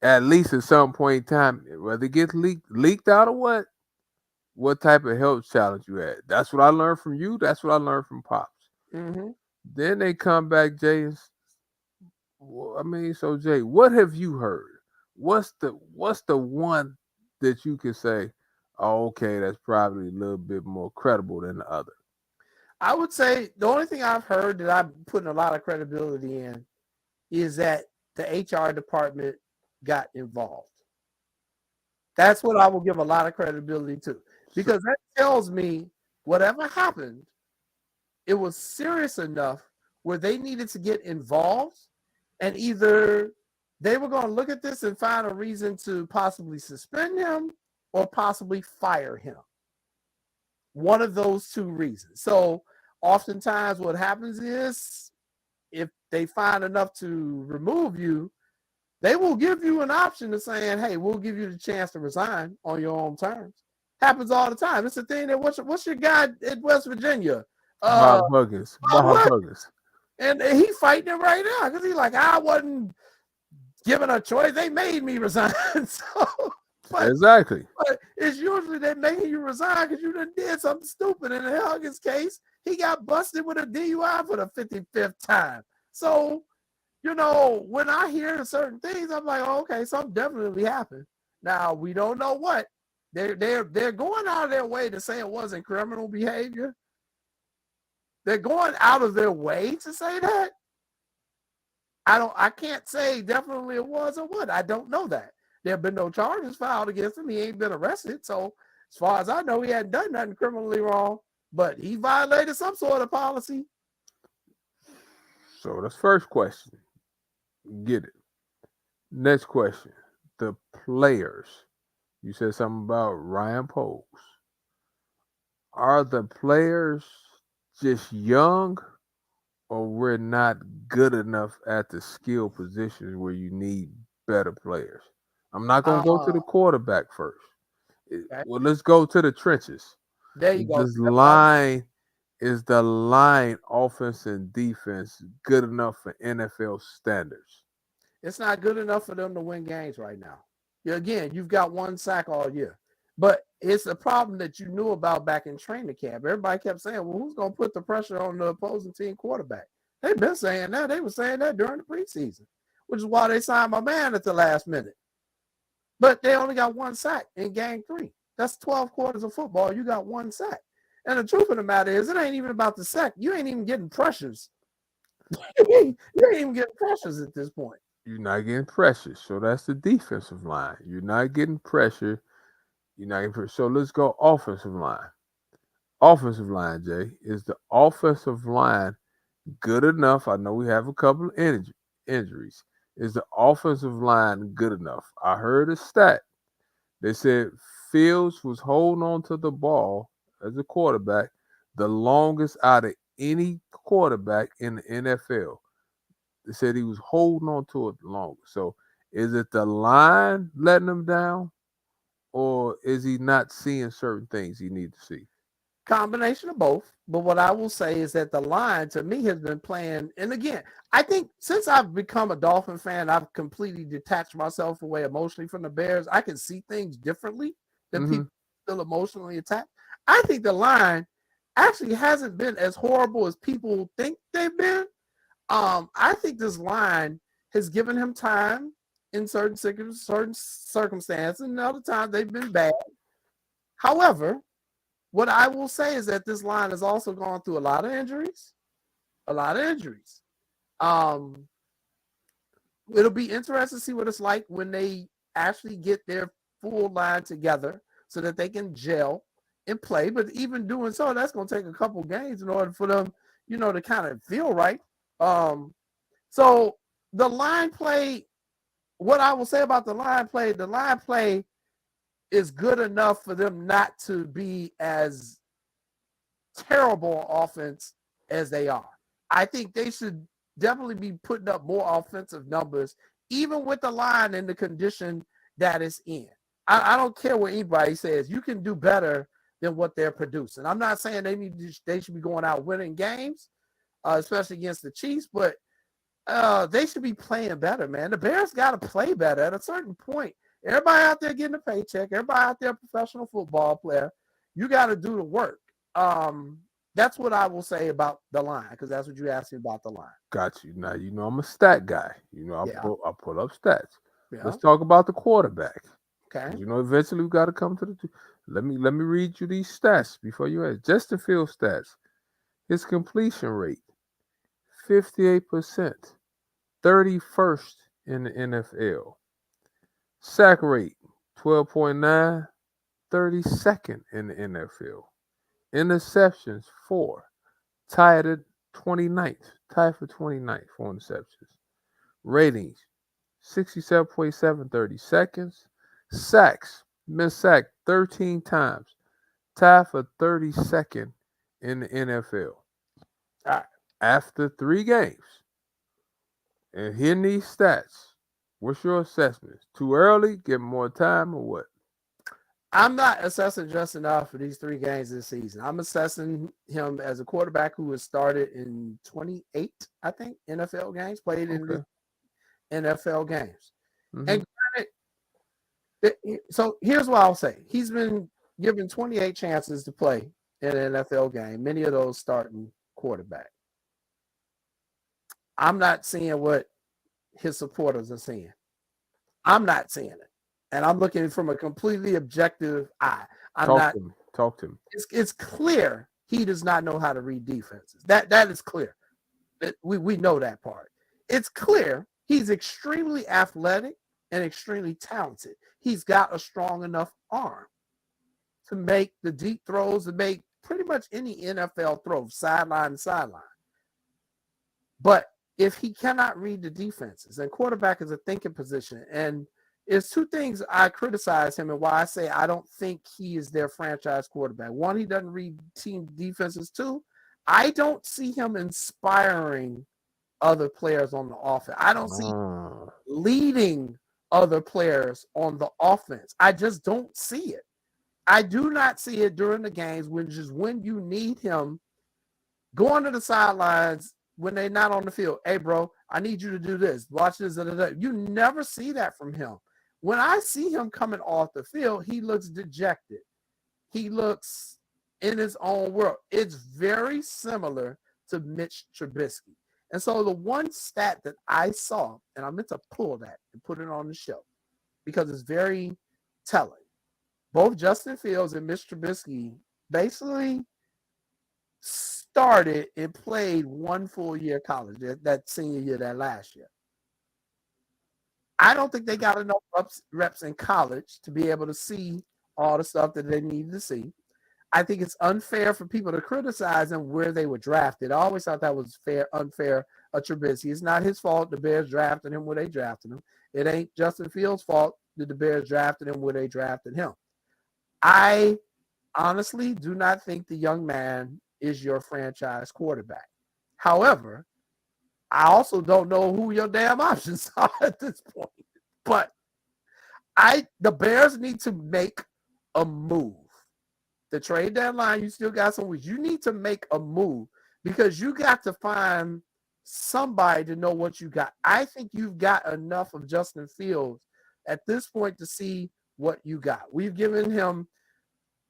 at least at some point in time, whether it gets leaked out or what type of health challenge you had. That's what I learned from you. That's what I learned from Pops. Mhm. Then they come back, Jay. I mean, so Jay, what have you heard? What's the one that you can say, oh, okay, that's probably a little bit more credible than the other? I would say the only thing I've heard that I'm putting a lot of credibility in is that the HR department got involved. That's what I will give a lot of credibility to, because that tells me whatever happened, it was serious enough where they needed to get involved, and either they were going to look at this and find a reason to possibly suspend him or possibly fire him. One of those two reasons. So oftentimes what happens is if they find enough to remove you, they will give you an option of saying, hey, we'll give you the chance to resign on your own terms. Happens all the time. It's a thing that what's your guy in West Virginia? Bob Huggins. And he fighting it right now because he's like, I wasn't given a choice. They made me resign. Exactly. But it's usually they making you resign because you done did something stupid. In the Huggins case, he got busted with a DUI for the 55th time. So, when I hear certain things, I'm like, oh, okay, something definitely happened. Now, we don't know what. They're going out of their way to say it wasn't criminal behavior. They're going out of their way to say that. I can't say definitely it was or what. I don't know that. There have been no charges filed against him. He ain't been arrested. So as far as I know, he hadn't done nothing criminally wrong, but he violated some sort of policy. So that's first question. Get it. Next question. The players. You said something about Ryan Poles. Are the players just young, or we're not good enough at the skill positions where you need better players? I'm not going to go to the quarterback first. Okay. Well, let's go to the trenches. There you go. Is the line offense and defense good enough for NFL standards? It's not good enough for them to win games right now. Again, you've got one sack all year. But it's a problem that you knew about back in training camp. Everybody kept saying, well, who's going to put the pressure on the opposing team quarterback? They've been saying that. They were saying that during the preseason, which is why they signed my man at the last minute. But they only got one sack in game 3. That's 12 quarters of football. You got one sack. And the truth of the matter is, it ain't even about the sack. You ain't even getting pressures. You ain't even getting pressures at this point. You're not getting pressure. So that's the defensive line. You're not getting pressure. So let's go offensive line. Offensive line, Jay. Is the offensive line good enough? I know we have a couple of injuries. Is the offensive line good enough? I heard a stat. They said Fields was holding on to the ball as a quarterback the longest out of any quarterback in the NFL. They said he was holding on to it the longest. So is it the line letting him down? Or is he not seeing certain things he needs to see? Combination of both. But what I will say is that the line, to me, has been playing. And again, I think since I've become a Dolphin fan, I've completely detached myself away emotionally from the Bears. I can see things differently than people still emotionally attached. I think the line actually hasn't been as horrible as people think they've been. I think this line has given him time in certain circumstances, and other times they've been bad. However, what I will say is that this line has also gone through a lot of injuries. It'll be interesting to see what it's like when they actually get their full line together so that they can gel and play. But even doing so, that's going to take a couple games in order for them, to kind of feel right. So the line play, what I will say about the line play is good enough for them not to be as terrible offense as they are. I think they should definitely be putting up more offensive numbers, even with the line in the condition that it's in. I don't care what anybody says. You can do better than what they're producing. I'm not saying they should be going out winning games, especially against the Chiefs, but they should be playing better, man. The Bears got to play better at a certain point. Everybody out there getting a paycheck, everybody out there a professional football player, you got to do the work. That's what I will say about the line, because that's what you asked me about the line. Got you. Now, I'm a stat guy. I pull up stats. Yeah. Let's talk about the quarterback. Okay. Eventually we got to come to the. Let me read you these stats before you ask. Justin Fields stats. His completion rate, 58%, 31st in the NFL. Sack rate, 12.9, 32nd in the NFL. Interceptions, 4, tied at 29th, tied for 29th for interceptions. Ratings, 67.7, 30 seconds. Sacks, been sacked 13 times, tied for 32nd in the NFL. All right. After 3 games, and hearing these stats, what's your assessment? Too early, get more time, or what? I'm not assessing just enough for these 3 games this season. I'm assessing him as a quarterback who has started in 28, I think, NFL games, played in the NFL games. Mm-hmm. And granted, so here's what I'll say. He's been given 28 chances to play in an NFL game, many of those starting quarterback. I'm not seeing what his supporters are seeing. I'm not seeing it. And I'm looking from a completely objective eye. Talk to him. It's clear he does not know how to read defenses. That is clear. We know that part. It's clear he's extremely athletic and extremely talented. He's got a strong enough arm to make the deep throws, to make pretty much any NFL throw, sideline to sideline. But if he cannot read the defenses, and quarterback is a thinking position, and it's 2 things I criticize him and why I say I don't think he is their franchise quarterback. 1, he doesn't read team defenses. 2, I don't see him inspiring other players on the offense. I don't see leading other players on the offense. I just don't see it. I do not see it during the games when you need him going to the sidelines when they're not on the field. Hey, bro, I need you to do this. Watch this. You never see that from him. When I see him coming off the field, he looks dejected. He looks in his own world. It's very similar to Mitch Trubisky. And so the one stat that I saw, and I meant to pull that and put it on the show because it's very telling. Both Justin Fields and Mitch Trubisky basically started and played 1 full year college, that senior year, that last year. I don't think they got enough reps in college to be able to see all the stuff that they needed to see. I think it's unfair for people to criticize them where they were drafted. I always thought that was unfair of Trubisky. It's not his fault the Bears drafted him where they drafted him. It ain't Justin Fields' fault that the Bears drafted him where they drafted him. I honestly do not think the young man is your franchise quarterback. However, I also don't know who your damn options are at this point. But the Bears need to make a move. The trade deadline, you still got some weeks. You need to make a move because you got to find somebody to know what you got. I think you've got enough of Justin Fields at this point to see what you got. We've given him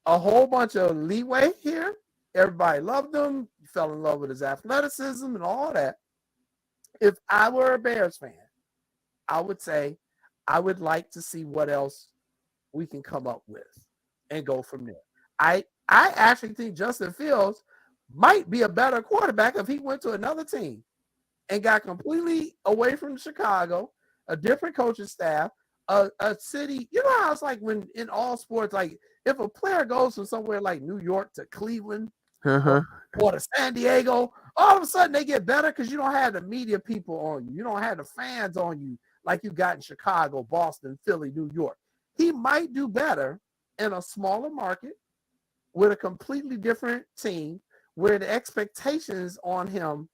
a whole bunch of leeway here. Everybody loved him. You fell in love with his athleticism and all that. If I were a Bears fan, I would say I would like to see what else we can come up with and go from there. I actually think Justin Fields might be a better quarterback if he went to another team and got completely away from Chicago, a different coaching staff, a city. You know how it's like when in all sports, like if a player goes from somewhere like New York to Cleveland or to San Diego, all of a sudden they get better because you don't have the media people on you. You don't have the fans on you like you got in Chicago, Boston, Philly, New York. He might do better in a smaller market with a completely different team where the expectations on him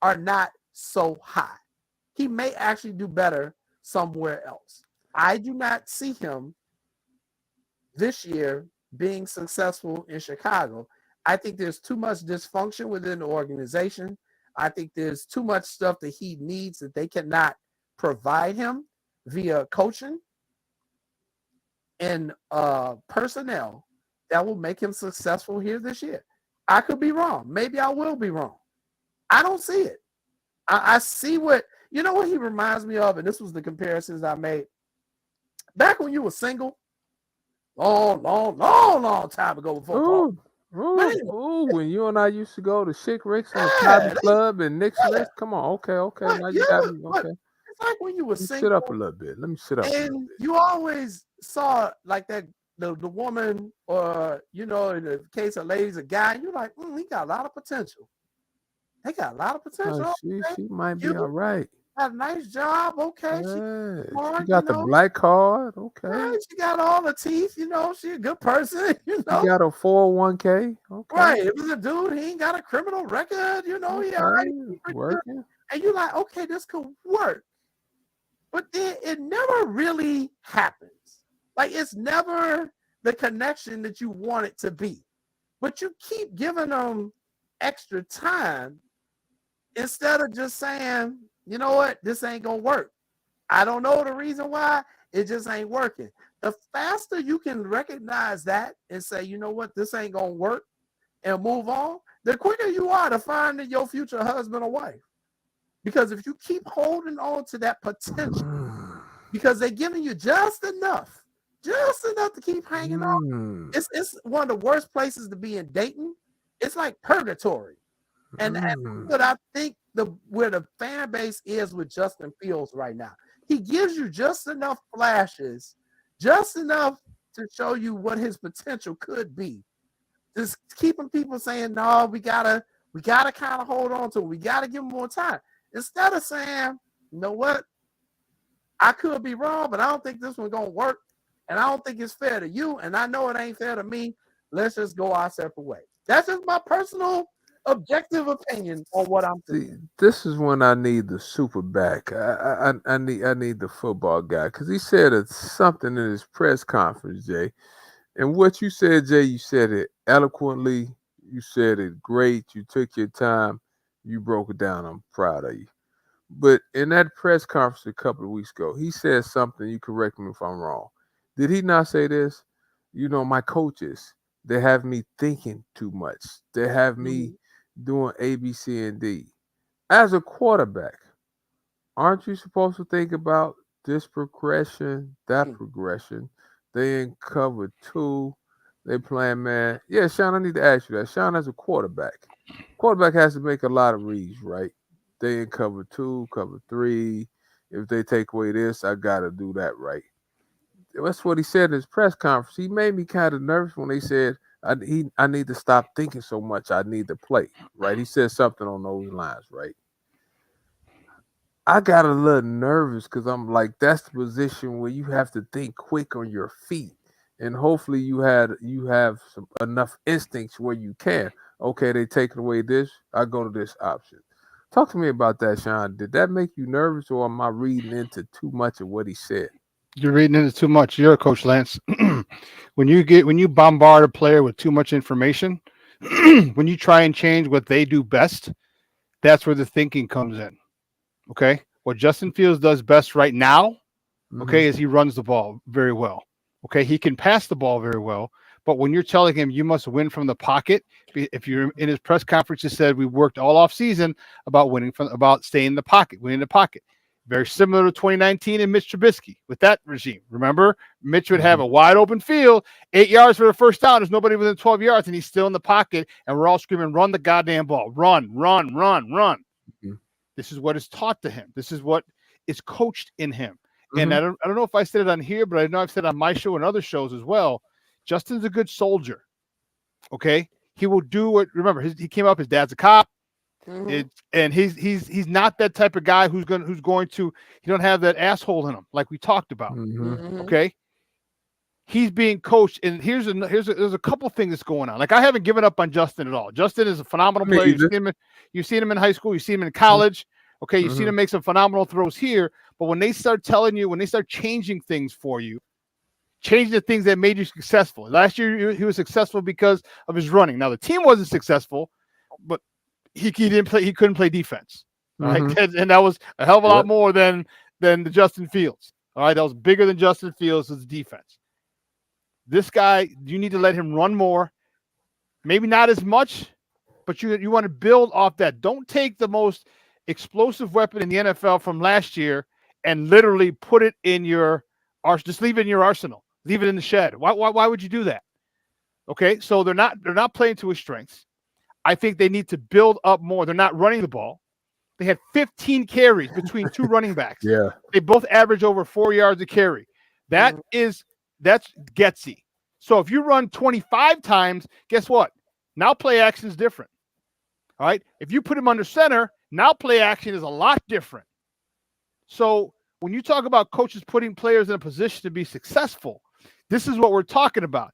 are not so high. He may actually do better somewhere else. I do not see him this year being successful in Chicago. I think there's too much dysfunction within the organization. I think there's too much stuff that he needs that they cannot provide him via coaching and personnel that will make him successful here this year. I could be wrong. Maybe I will be wrong. I don't see it. I see what he reminds me of, and this was the comparisons I made. Back when you were single, long time ago before Paul. When you and I used to go to Chick Rick's and Cotton Club and Nick's Rick. Come on, okay. Now you got me. Okay. It's like when you were single. Sit up a little bit. Let me sit up a little bit. You always saw like that the woman, or in the case of ladies, a guy, and you're like, he got a lot of potential. They got a lot of potential. She might be all right. Got a nice job. Okay. She got the black card. Okay. Right. She got all the teeth. She a good person. She got a 401k. Okay. Right. It was a dude. He ain't got a criminal record. He all right. Working. And you're like, okay, this could work. But then it never really happens. Like, it's never the connection that you want it to be. But you keep giving them extra time instead of just saying, you know what, this ain't going to work. I don't know the reason why. It just ain't working. The faster you can recognize that and say, you know what, this ain't going to work, and move on, the quicker you are to finding your future husband or wife. Because if you keep holding on to that potential, because they're giving you just enough to keep hanging on. It's one of the worst places to be in dating. It's like purgatory. And that's what I think where the fan base is with Justin Fields right now. He gives you just enough flashes, just enough to show you what his potential could be. Just keeping people saying, no, we gotta kind of hold on to it. We gotta give him more time. Instead of saying, you know what, I could be wrong, but I don't think this one's gonna work, and I don't think it's fair to you, and I know it ain't fair to me. Let's just go our separate way. That's just my personal objective opinion on what I'm thinking. This is when I need the super back. I need the football guy, because he said something in his press conference, Jay. And what you said, Jay, you said it eloquently. You said it great. You took your time. You broke it down. I'm proud of you. But in that press conference a couple of weeks ago, he said something. You correct me if I'm wrong. Did he not say this? My coaches, they have me thinking too much. They have me doing A, B, C, and D. As a quarterback, aren't you supposed to think about this progression, that progression? They in cover 2. They playing man. Yeah, Sean, I need to ask you that. Sean, as a quarterback has to make a lot of reads, right? They in cover 2, cover 3. If they take away this, I got to do that right. That's what he said in his press conference. He made me kind of nervous when they said, I need to stop thinking so much. I need to play, right? He said something on those lines, right? I got a little nervous because I'm like, that's the position where you have to think quick on your feet. And hopefully you have enough instincts where you can. Okay, they taking away this, I go to this option. Talk to me about that, Sean. Did that make you nervous, or am I reading into too much of what he said? You're reading into too much. You're a coach, Lance. When you bombard a player with too much information, when you try and change what they do best, that's where the thinking comes in. Okay? What Justin Fields does best right now, okay, is he runs the ball very well. Okay, he can pass the ball very well, but when you're telling him you must win from the pocket, if you're in his press conference, he said we worked all off season about staying in the pocket, winning the pocket. Very similar to 2019 and Mitch Trubisky with that regime. Remember, Mitch would have a wide open field, 8 yards for the first down. There's nobody within 12 yards, and he's still in the pocket, and we're all screaming, run the goddamn ball. Run. This is what is taught to him. This is what is coached in him. And I don't know if I said it on here, but I know I've said it on my show and other shows as well. Justin's a good soldier. Okay? He will do what, remember, he came up, his dad's a cop. And he's not that type of guy who's going to he don't have that asshole in him like we talked about. Okay, he's being coached, and there's a couple things that's going on. Like, I haven't given up on Justin at all. Justin is a phenomenal player. You've seen him in high school, you've seen him in college. Okay, you've seen him make some phenomenal throws here, but when they start telling you, when they start changing things for you, changing the things that made you successful. Last year, he was successful because of his running. Now, the team wasn't successful, but he didn't play. He couldn't play defense. All right, and that was a hell of a lot more than the Justin Fields. All right, that was bigger than Justin Fields' defense. This guy, you need to let him run more. Maybe not as much, but you want to build off that. Don't take the most explosive weapon in the NFL from last year and literally put it in your arsenal. Just leave it in your arsenal. Leave it in the shed. Why would you do that? Okay, so they're not playing to his strengths. I think they need to build up more. They're not running the ball. They had 15 carries between two running backs. Yeah. They both average over 4 yards a carry. That's gutsy. So if you run 25 times, guess what? Now play action is different. All right. If you put him under center, now play action is a lot different. So when you talk about coaches putting players in a position to be successful, this is what we're talking about.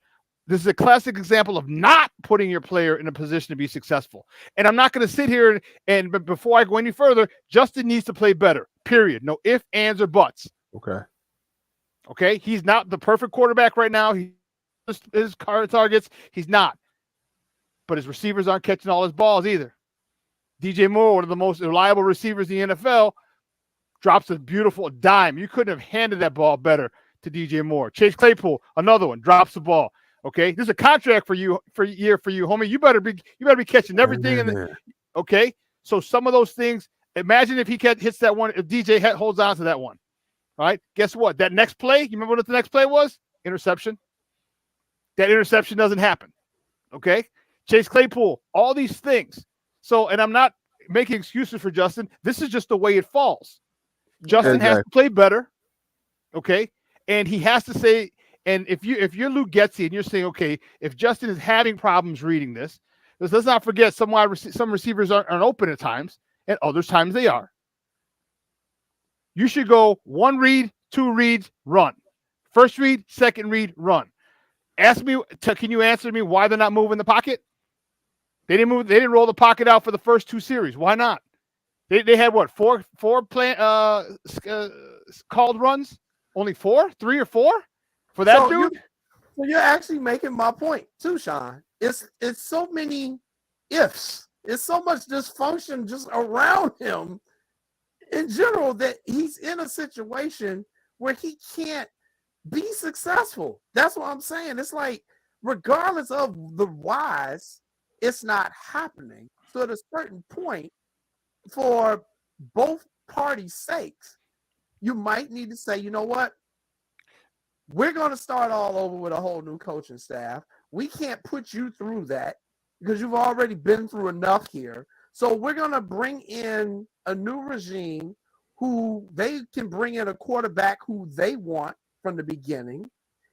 This is a classic example of not putting your player in a position to be successful. And I'm not going to sit here but before I go any further, Justin needs to play better, period. No ifs, ands, or buts. Okay. He's not the perfect quarterback right now. His targets, he's not. But his receivers aren't catching all his balls either. DJ Moore, one of the most reliable receivers in the NFL, drops a beautiful dime. You couldn't have handed that ball better to DJ Moore. Chase Claypool, another one, drops the ball. Okay, this is a contract for you, homie. You better be catching everything. Okay, so some of those things. Imagine if he hits that one. If DJ holds on to that one, all right. Guess what? That next play. You remember what the next play was? Interception. That interception doesn't happen. Okay, Chase Claypool. All these things. So, and I'm not making excuses for Justin. This is just the way it falls. Justin has to play better. Okay, and he has to say. And if you're Luke Getsy and you're saying, okay, if Justin is having problems reading this, let's not forget some receivers aren't open at times, and other times they are. You should go 1 read, 2 reads, run. First read, second read, run. Can you answer me why they're not moving the pocket? They didn't move. They didn't roll the pocket out for the first 2 series. Why not? They had what four called runs? Only 4, 3 or 4. For that dude? You're actually making my point too, Sean. It's so many ifs. It's so much dysfunction just around him in general that he's in a situation where he can't be successful. That's what I'm saying. It's like, regardless of the whys, it's not happening. So at a certain point, for both parties' sakes, you might need to say, you know what? We're going to start all over with a whole new coaching staff. We can't put you through that because you've already been through enough here. So we're going to bring in a new regime who they can bring in a quarterback who they want from the beginning,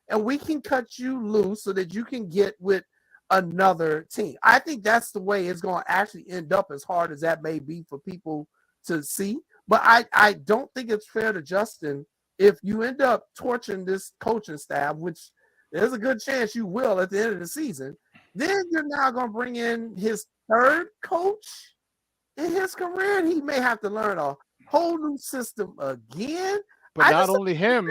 and we can cut you loose so that you can get with another team. I think that's the way it's going to actually end up, as hard as that may be for people to see. But I don't think it's fair to Justin if you end up torching this coaching staff, which there's a good chance you will at the end of the season. Then you're now going to bring in his 3rd coach in his career, and he may have to learn a whole new system again. But not only him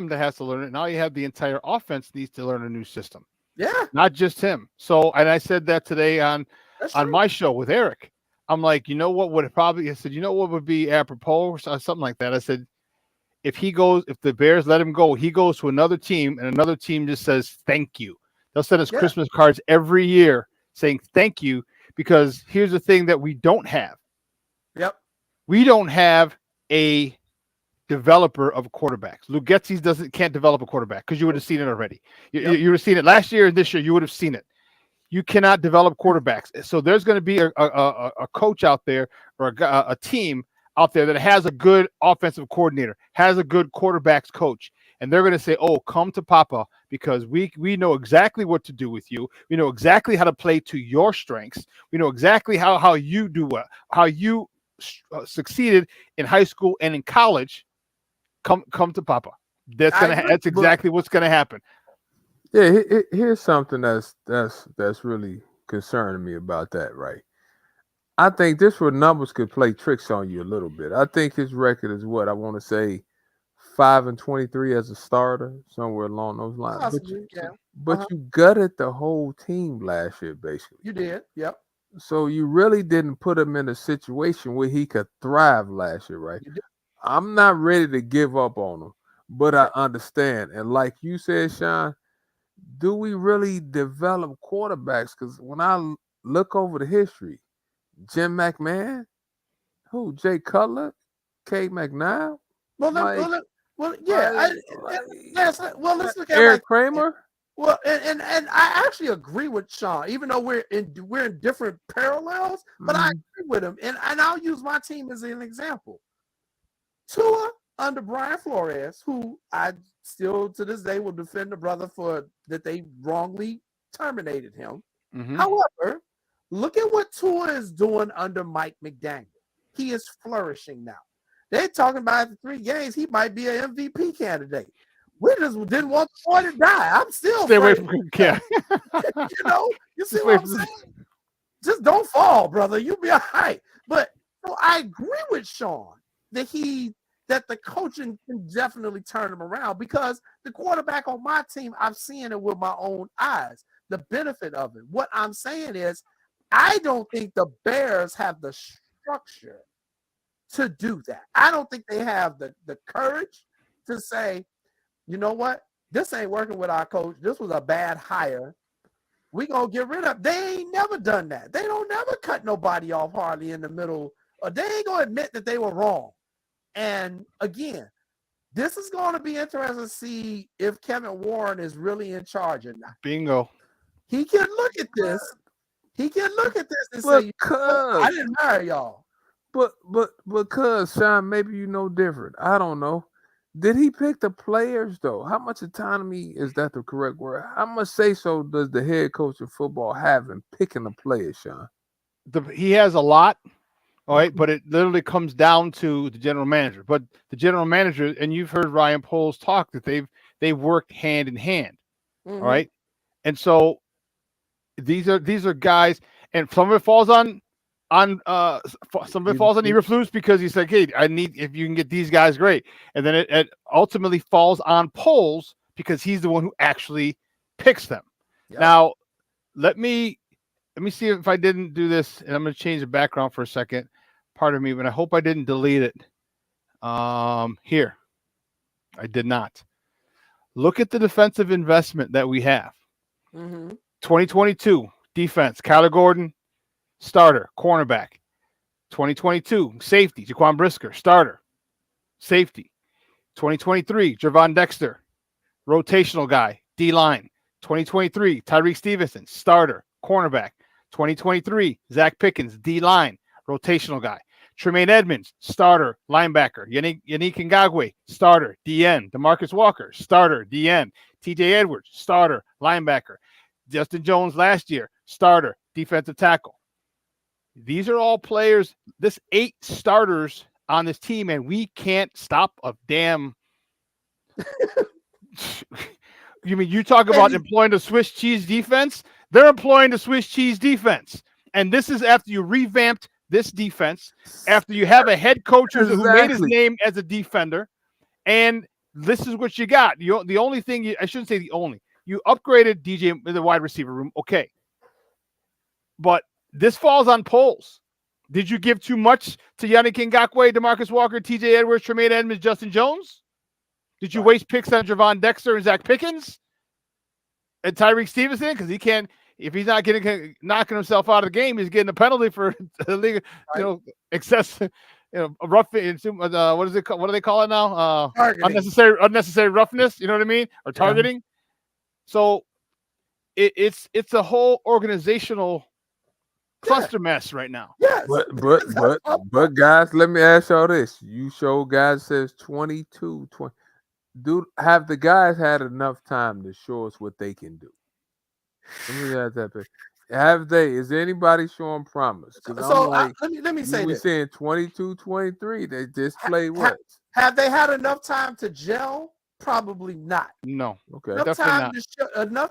that has to learn it. Now you have the entire offense needs to learn a new system. Yeah. Not just him. So, and I said that today on my show with Eric. I'm like, you know what would probably, I said, you know what would be apropos or something like that. I said, if the Bears let him go, he goes to another team and another team just says, thank you. They'll send us Christmas cards every year saying thank you, because here's the thing that we don't have. Yep. We don't have a developer of quarterbacks. Luke Getsy can't develop a quarterback because you would have seen it already. You would have seen it last year and this year. You would have seen it. You cannot develop quarterbacks. So there's going to be a coach out there or a team out there that has a good offensive coordinator, has a good quarterbacks coach, and they're going to say, oh, come to Papa, because we know exactly what to do with you. We know exactly how to play to your strengths. We know exactly how you do how you succeeded in high school and in college. Come to Papa. That's exactly what's going to happen. Yeah, here's something that's really concerning me about that, right? I think this where numbers could play tricks on you a little bit. I think his record is what I want to say 5-23 as a starter, somewhere along those lines. Possibly, But you gutted the whole team last year, basically. You did, yep. So you really didn't put him in a situation where he could thrive last year, right? I'm not ready to give up on him, but I understand. And like you said, Sean, do we really develop quarterbacks? Because when I look over the history, Jim McMahon, Jay Cutler, K. McNabb, Let's look at Eric Kramer. Well, and I actually agree with Sean, even though we're in different parallels, but I agree with him. And I'll use my team as an example. Tua under Brian Flores, who I still to this day will defend the brother for that they wrongly terminated him. However, look at what Tua is doing under Mike McDaniel. He is flourishing now. They're talking about after 3 games, he might be an MVP candidate. We just didn't want the boy to die. I'm still stay away from you see what I'm saying? Just don't fall, brother. You'll be all right. But so I agree with Sean that the coaching can definitely turn him around, because the quarterback on my team, I've seen it with my own eyes, the benefit of it. What I'm saying is, I don't think the Bears have the structure to do that. I don't think they have the courage to say, you know what? This ain't working with our coach. This was a bad hire. We gonna get rid of. They ain't never done that. They don't never cut nobody off hardly in the middle. Or they ain't gonna admit that they were wrong. And again, this is going to be interesting to see if Kevin Warren is really in charge or not. Bingo. He can look at this. He can look at this and say, I didn't hire y'all. But cuz Sean, maybe you know different. I don't know. Did he pick the players though? How much autonomy is that the correct word? How much say so does the head coach of football have in picking the players, Sean? He has a lot, all right, but it literally comes down to the general manager. But the general manager, and you've heard Ryan Poles talk that they've worked hand in hand, all right, and so these are guys, and some of it falls on some of it falls on Eberflus because he's like, hey, I need, if you can get these guys, great. And then it ultimately falls on Poles because he's the one who actually picks them. Yep. Now, let me see if I didn't do this, and I'm going to change the background for a second. Pardon me, but I hope I didn't delete it. Here. I did not. Look at the defensive investment that we have. 2022 defense, Kyler Gordon, starter, cornerback. 2022, safety, Jaquan Brisker, starter, safety. 2023, Gervon Dexter, rotational guy, D-line. 2023, Tyreek Stevenson, starter, cornerback. 2023, Zach Pickens, D-line, rotational guy. Tremaine Edmonds, starter, linebacker. Yannick Ngakoue, starter, DN. DeMarcus Walker, starter, DN. TJ Edwards, starter, linebacker. Justin Jones last year, starter, defensive tackle. These are all players. This 8 starters on this team, and we can't stop a damn. You mean you talk about employing the Swiss cheese defense? They're employing the Swiss cheese defense, and this is after you revamped this defense, after you have a head coach who made his name as a defender, and this is what you got. The only thing I shouldn't say the only. You upgraded DJ in the wide receiver room, okay, but this falls on Poles. Did you give too much to Yannick Ngakoue, DeMarcus Walker, TJ Edwards, Tremaine Edmonds, Justin Jones? Did you waste picks on Gervon Dexter and Zach Pickens and Tyreek Stevenson? Because he can't, if he's not knocking himself out of the game, he's getting a penalty for illegal, excess, rough. What is it? What do they call it now? Unnecessary roughness. You know what I mean? Or targeting. Yeah. So it's a whole organizational cluster mess right now. Yes. But guys, let me ask y'all this. You show guys says 22, 20. Have the guys had enough time to show us what they can do? Let me ask that. Have they? Is anybody showing promise? So let me say we're this. Saying 22, 23. They just play what? Have they had enough time to gel? Probably not. No. Okay. Enough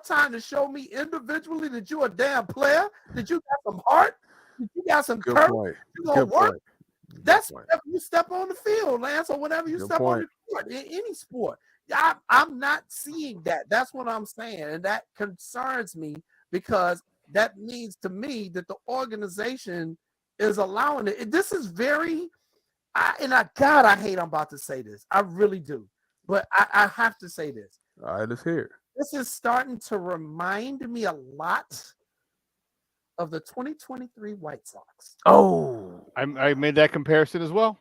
time to show me individually that you're a damn player, that you got some heart, that you got some courage. You gonna work. That's whenever you step on the field, Lance, or whenever you step on the court in any sport. I'm not seeing that. That's what I'm saying. And that concerns me because that means to me that the organization is allowing it. This is very, I hate I'm about to say this. I really do. But I have to say this. All right, let's hear it. This is starting to remind me a lot of the 2023 White Sox. Oh, I made that comparison as well.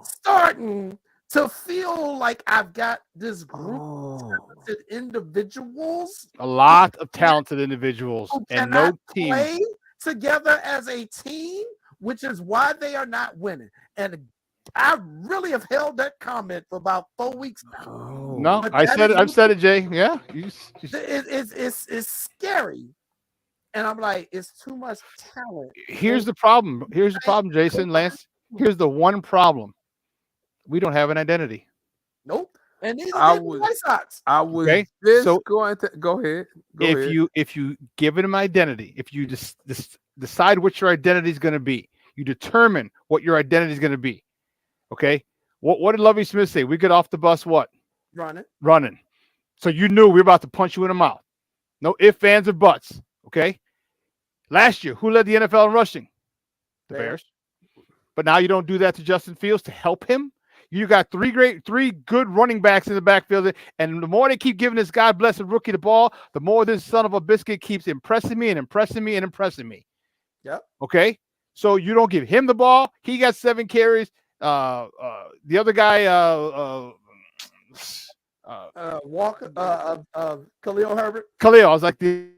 Starting to feel like I've got this group of talented individuals. A lot of talented individuals and no team. Play together as a team, which is why they are not winning. And I really have held that comment for about 4 weeks now. No, I said it. I've said it, Jay. Yeah, it's scary, and I'm like, it's too much talent. Here's the problem. Jason, Lance. Here's the one problem. We don't have an identity. Nope. And neither do the White Sox. I was going to go ahead. If you give it an identity, if you decide what your identity is going to be, you determine what your identity is going to be. Okay. What did Lovie Smith say? We get off the bus. What? Running. So you knew we were about to punch you in the mouth. No ifs, ands, or buts. Okay. Last year, who led the NFL in rushing? The Bears. But now you don't do that to Justin Fields to help him. You got three good running backs in the backfield, and the more they keep giving this God blessed rookie the ball, the more this son of a biscuit keeps impressing me. Yep. Okay. So you don't give him the ball. He got 7 carries. The other guy, Walker, Khalil Herbert. Khalil, I was like the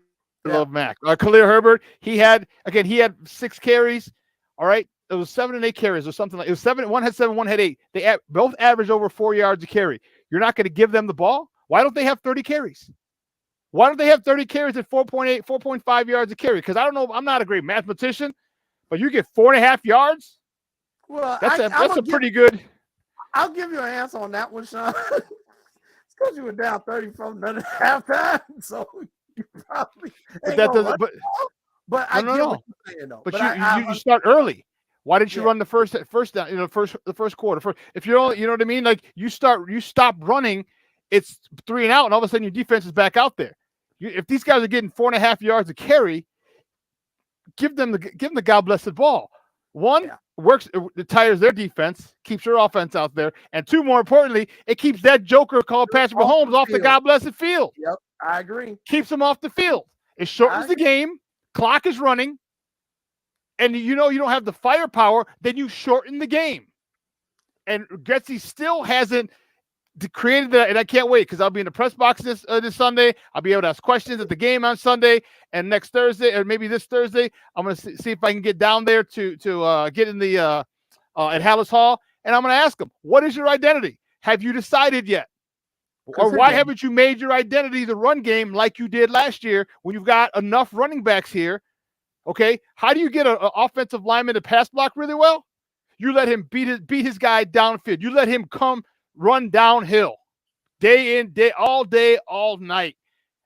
love Mac. Khalil Herbert. He had 6 carries. All right. It was 7 and 8 carries or something like it was 7. One had 7, one had 8. They both averaged over 4 yards a carry. You're not going to give them the ball. Why don't they have 30 carries? Why don't they have 30 carries at 4.8, 4.5 yards a carry? Because I don't know. I'm not a great mathematician, but you get 4.5 yards. Well, that's a pretty good. I'll give you an answer on that one, Sean. It's because you were down 30 from the halftime, so you probably. But that doesn't. But I get what you're saying, though. But you start early. Why didn't you run the first down? The first quarter. If you're only, you know what I mean. Like you stop running, it's 3 and out, and all of a sudden your defense is back out there. If these guys are getting 4.5 yards a carry, give them the God blessed ball. One works, it tires their defense, keeps your offense out there, and 2, more importantly, it keeps that joker called Patrick Mahomes off the God blessed field. Yep, I agree. Keeps him off the field. It shortens the game. Clock is running. And you don't have the firepower, then you shorten the game. And Gretzky still hasn't created that, and I can't wait because I'll be in the press box this Sunday. I'll be able to ask questions at the game on Sunday, and next Thursday, or maybe this Thursday, I'm going to see if I can get down there to get in the at Hallis Hall, and I'm going to ask them, what is your identity? Have you decided yet? Or why haven't you made your identity the run game like you did last year when you've got enough running backs here? Okay, how do you get an offensive lineman to pass block really well? You let him beat his guy downfield. You let him run downhill, day in, all night.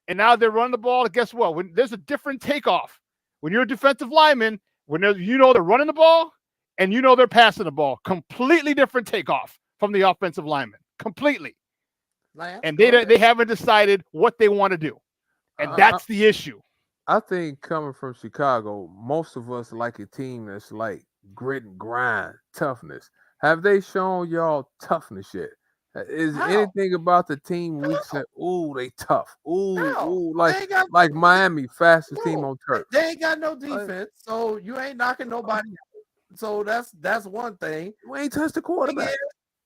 And now they're running the ball. And guess what? When there's a different takeoff. When you're a defensive lineman, they're running the ball and they're passing the ball. Completely different takeoff from the offensive lineman. Completely. And they haven't decided what they want to do. And that's the issue. I think coming from Chicago, most of us like a team that's like grit and grind, toughness. Have they shown y'all toughness yet? Is anything about the team we said, ooh, they tough. Ooh, like Miami, fastest team on turf. They ain't got no defense, so you ain't knocking nobody out. So that's one thing. We ain't touched the quarterback.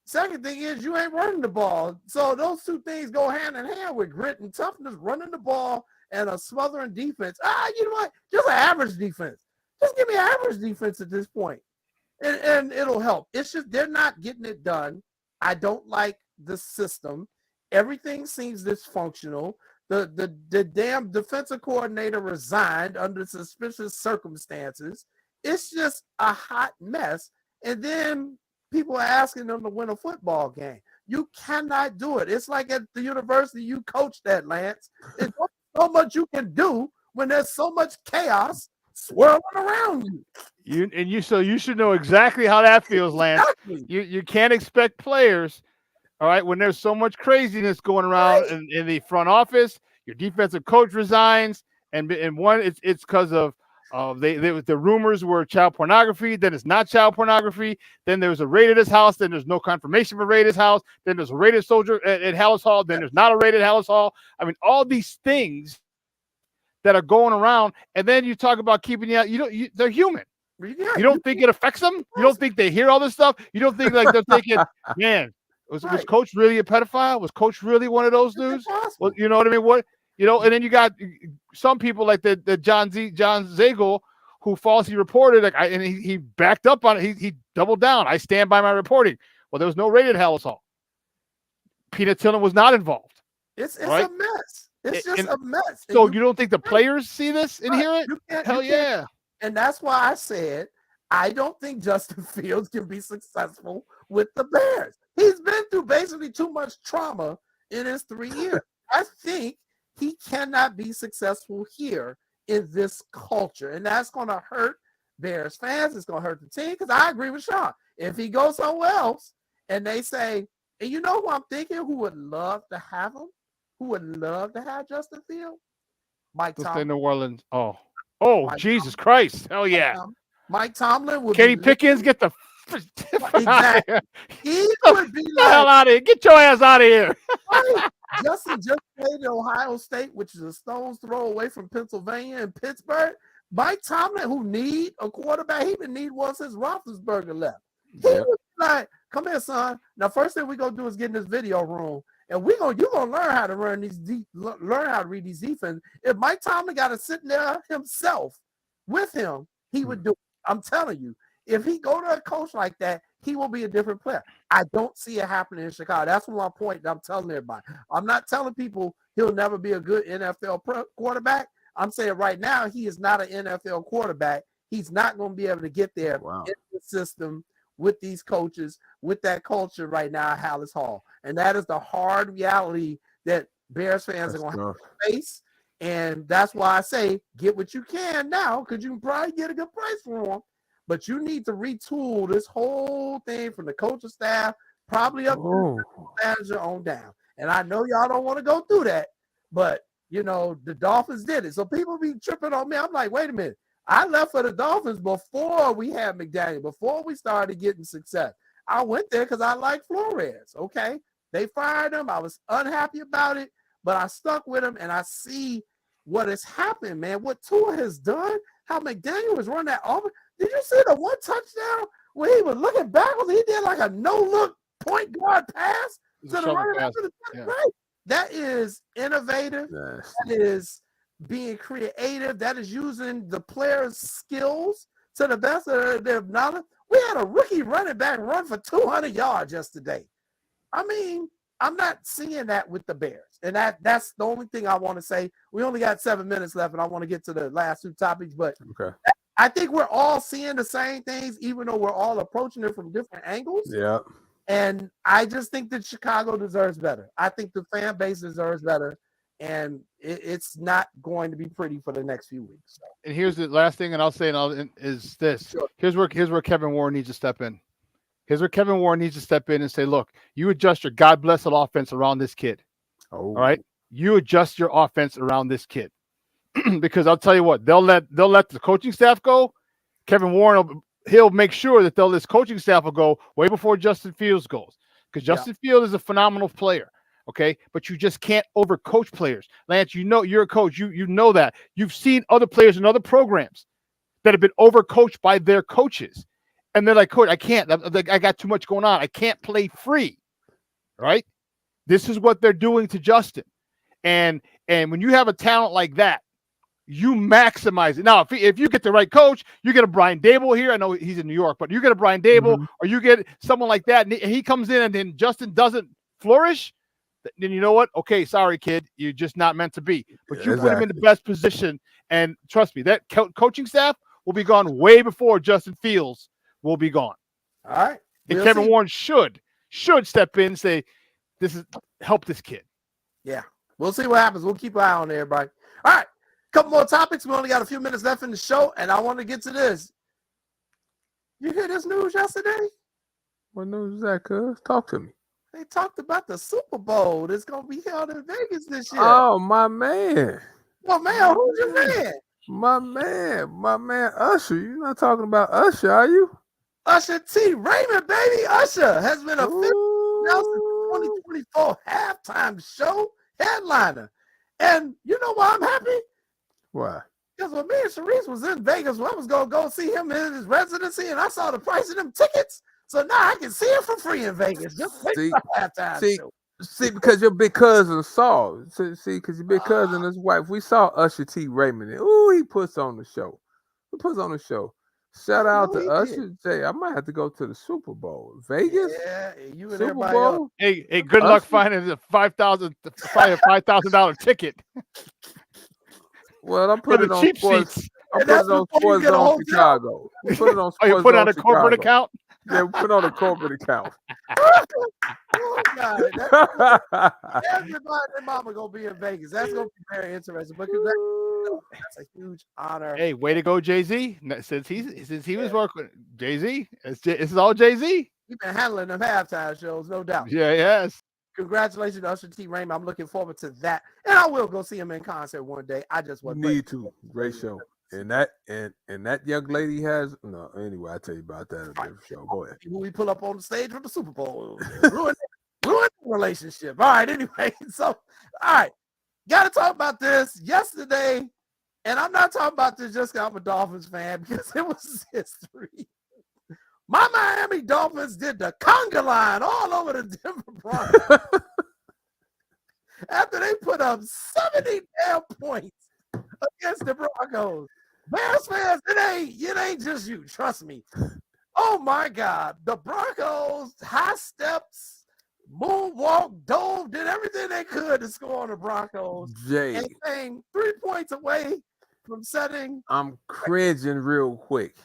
Second thing is you ain't running the ball. So those 2 things go hand in hand with grit and toughness, running the ball and a smothering defense. You know what? Just an average defense. Just give me an average defense at this point. And it'll help. It's just they're not getting it done. I don't like the system. Everything seems dysfunctional. The damn defensive coordinator resigned under suspicious circumstances. It's just a hot mess. And then people are asking them to win a football game. You cannot do it. It's like at the university you coached at, Lance. It's so much you can do when there's so much chaos swirling around you. So you should know exactly how that feels, Lance. Exactly. You can't expect players, all right, when there's so much craziness going around in the front office. Your defensive coach resigns, and one it's because of the rumors were child pornography. Then it's not child pornography. Then there's a raid at his house. Then there's no confirmation for raid at his house. Then there's a raided soldier at Hallis Hall. Then there's not a raid at Hallis Hall. I mean, all these things that are going around, and then you talk about keeping you out. They're human. Yeah, you don't think it affects them? You don't think they hear all this stuff? You don't think like they're thinking, man, was Coach really a pedophile? Was Coach really one of those dudes? Well, you know what I mean? And then you got some people like the John Zagel who falsely reported, and he backed up on it. He doubled down. I stand by my reporting. Well, there was no raid at Hallis Hall. Peanut Tillman was not involved. It's right? a mess. It's just a mess. So you don't think the players see this and hear it? Hell yeah. And that's why I said I don't think Justin Fields can be successful with the Bears. He's been through basically too much trauma in his 3 years. I think he cannot be successful here in this culture. And that's going to hurt Bears fans. It's going to hurt the team because I agree with Sean. If he goes somewhere else and they say, and you know who I'm thinking who would love to have him? Who would love to have Justin Fields? Mike Tomlin. In New Orleans. Oh, Mike Jesus Christ. Hell yeah. Mike Tomlin would Kenny Pickens, get the exactly. He would be the hell out of here. Get your ass out of here. Right. Justin just played at Ohio State, which is a stone's throw away from Pennsylvania and Pittsburgh. Mike Tomlin, who need a quarterback, he even need one since Roethlisberger left. He was like, come here, son. Now, first thing we're gonna do is get in this video room, and you're gonna learn how to learn how to read these defense. If Mike Tomlin got to sit there himself with him, he would do it. I'm telling you, if he go to a coach like that, he will be a different player. I don't see it happening in Chicago. That's my point that I'm telling everybody. I'm not telling people he'll never be a good NFL quarterback. I'm saying right now he is not an NFL quarterback. He's not going to be able to get there in the system with these coaches, with that culture right now at Hallis Hall. And that is the hard reality that Bears fans are going to have to face. And that's why I say get what you can now, because you can probably get a good price for them. But you need to retool this whole thing from the coaching staff, probably up to the manager on down. And I know y'all don't want to go through that, but, the Dolphins did it. So people be tripping on me. I'm like, wait a minute. I left for the Dolphins before we had McDaniel, before we started getting success. I went there because I like Flores, okay? They fired him. I was unhappy about it, but I stuck with him, and I see what has happened, man. What Tua has done, how McDaniel was running that over. Did you see the one touchdown where he was looking backwards? He did like a no-look point guard pass to the running back. Right. That is innovative. Yes. That is being creative. That is using the players' skills to the best of their knowledge. We had a rookie running back run for 200 yards yesterday. I mean, I'm not seeing that with the Bears. And that's the only thing I want to say. We only got 7 minutes left, and I want to get to the last two topics. But I think we're all seeing the same things, even though we're all approaching it from different angles. Yeah. And I just think that Chicago deserves better. I think the fan base deserves better. And it's not going to be pretty for the next few weeks. So. And here's the last thing, and I'll say is this. Sure. Here's where Kevin Warren needs to step in. Here's where Kevin Warren needs to step in and say, look, you adjust your God-blessed offense around this kid. All right? You adjust your offense around this kid. Because I'll tell you what, they'll let the coaching staff go. Kevin Warren, he'll make sure that this coaching staff will go way before Justin Fields goes. Because Justin Fields is a phenomenal player. Okay, but you just can't overcoach players. Lance, you're a coach. You know that. You've seen other players in other programs that have been overcoached by their coaches. And they're like, Coach, I can't. I got too much going on. I can't play free. Right? This is what they're doing to Justin. And when you have a talent like that, you maximize it. Now, if you get the right coach, you get a Brian Dable here. I know he's in New York, but you get a Brian Dable or you get someone like that, and he comes in and then Justin doesn't flourish, then you know what? Okay, sorry, kid. You're just not meant to be. But you put him in the best position, and trust me, that coaching staff will be gone way before Justin Fields will be gone. All right. And Kevin Warren should step in and say, help this kid. Yeah. We'll see what happens. We'll keep an eye on everybody. All right. Couple more topics. We only got a few minutes left in the show, and I want to get to this. You hear this news yesterday? What news is that, cuz? Talk to me. They talked about the Super Bowl that's going to be held in Vegas this year. Oh, my man. Oh, man, who's your man? My man, Usher. You're not talking about Usher, are you? Usher T. Raymond, baby. Usher has been officially announced as the 2024 halftime show headliner. And you know why I'm happy? Why? Because when me and Sharice was in Vegas, I was going to go see him in his residency, and I saw the price of them tickets. So now I can see it for free in Vegas. Just wait for halftime show. See, because your big cousin saw. See, because your big cousin and his wife, we saw Usher T. Raymond. Ooh, he puts on the show. He puts on the show. Shout out to Usher. Jay, I might have to go to the Super Bowl. Vegas? Yeah, you and Super everybody Bowl? else. Hey, good luck finding a $5,000 ticket. Well, I'm putting it on cheap sports. seats. I'm putting it on Sports Zone Chicago. We put it on Oh, you Sports put it on Zone a corporate Chicago. account? Yeah, we put it on a corporate account. Oh, God. Everybody and mama going to be in Vegas. That's going to be very interesting. But that's a huge honor. Hey, way to go, Jay-Z. Since he was working, Jay-Z, this is all Jay-Z. He's been handling them halftime shows, no doubt. Yeah, yes. Congratulations to Usher T. Raymond. I'm looking forward to that. And I will go see him in concert one day. I just want Need to. Great show. And that young lady has anyway, I'll tell you about that in a different show. Go ahead. We pull up on the stage for the Super Bowl. ruin the relationship. All right, anyway. So, all right. Gotta talk about this yesterday. And I'm not talking about this just because I'm a Dolphins fan, because it was history. My Miami Dolphins did the conga line all over the Denver Broncos after they put up 70 damn points against the Broncos. Bears fans, it ain't just you. Trust me. Oh my God, the Broncos high steps, moonwalk, dove, did everything they could to score on the Broncos. Jay, and came 3 points away from setting. I'm cringing real quick.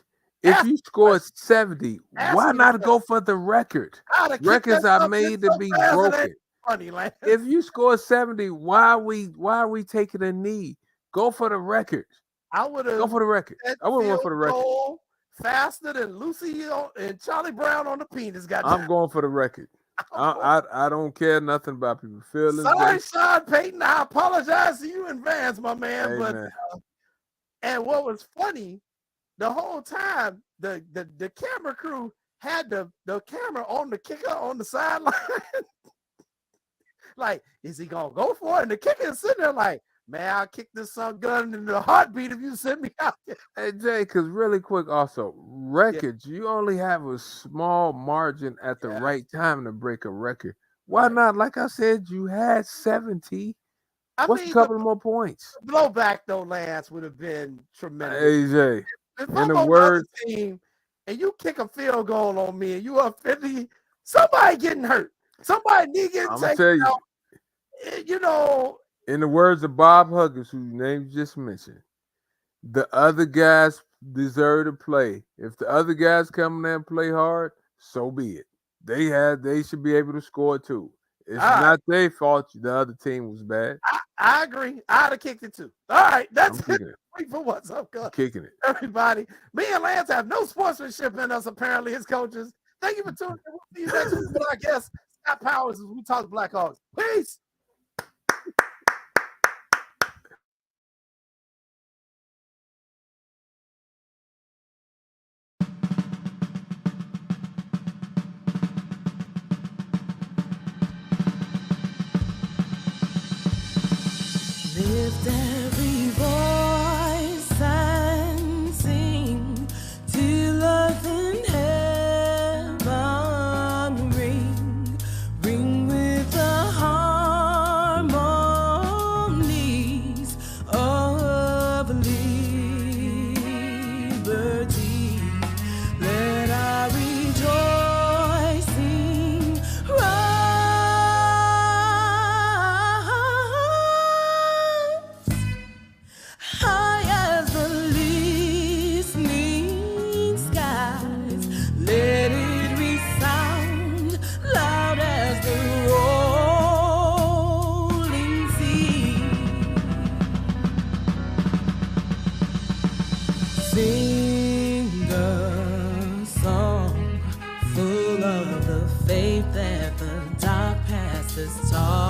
If you scored 70, why not go for the record? Records are made to be broken. Funny, Lance. If you score 70, why are we taking a knee? Go for the record. I would have go for the record. I wouldn't went for the record. Faster than Lucy and Charlie Brown on the penis. I'm going for the record. I don't care nothing about people feeling. Sorry, Sean Payton. I apologize to you in advance, my man. Hey, but man. And what was funny, the whole time the camera crew had the camera on the kicker on the sideline. Like, is he gonna go for it? And the kicker is sitting there like, man, I'll kick this son gun in the heartbeat if you send me out there. Hey, Jay, because really quick also, records, you only have a small margin at the right time to break a record. Why not? Like I said, you had 70. What's a couple more points? Blowback, though, Lance, would have been tremendous. Hey, Jay, if in I'm the on words, the team and you kick a field goal on me and you up 50, somebody getting hurt. Somebody need getting I'm gonna taken tell out. You know, in the words of Bob Huggins, whose name you just mentioned, the other guys deserve to play. If the other guys come in there and play hard, so be it. They should be able to score too. It's not their fault the other team was bad. I agree. I'd have kicked it too. All right, that's it. Wait for what's up, cuz. Kicking it. Everybody. Me and Lance have no sportsmanship in us, apparently, as coaches. Thank you for tuning in. We'll see you next week with our guest, Scott Powers, as we talk Blackhawks. Peace. Lift every voice and sing till earth and heaven ring with the harmonies of liberty. Let our rejoicing rise. sing a song full of the faith that the dark past has taught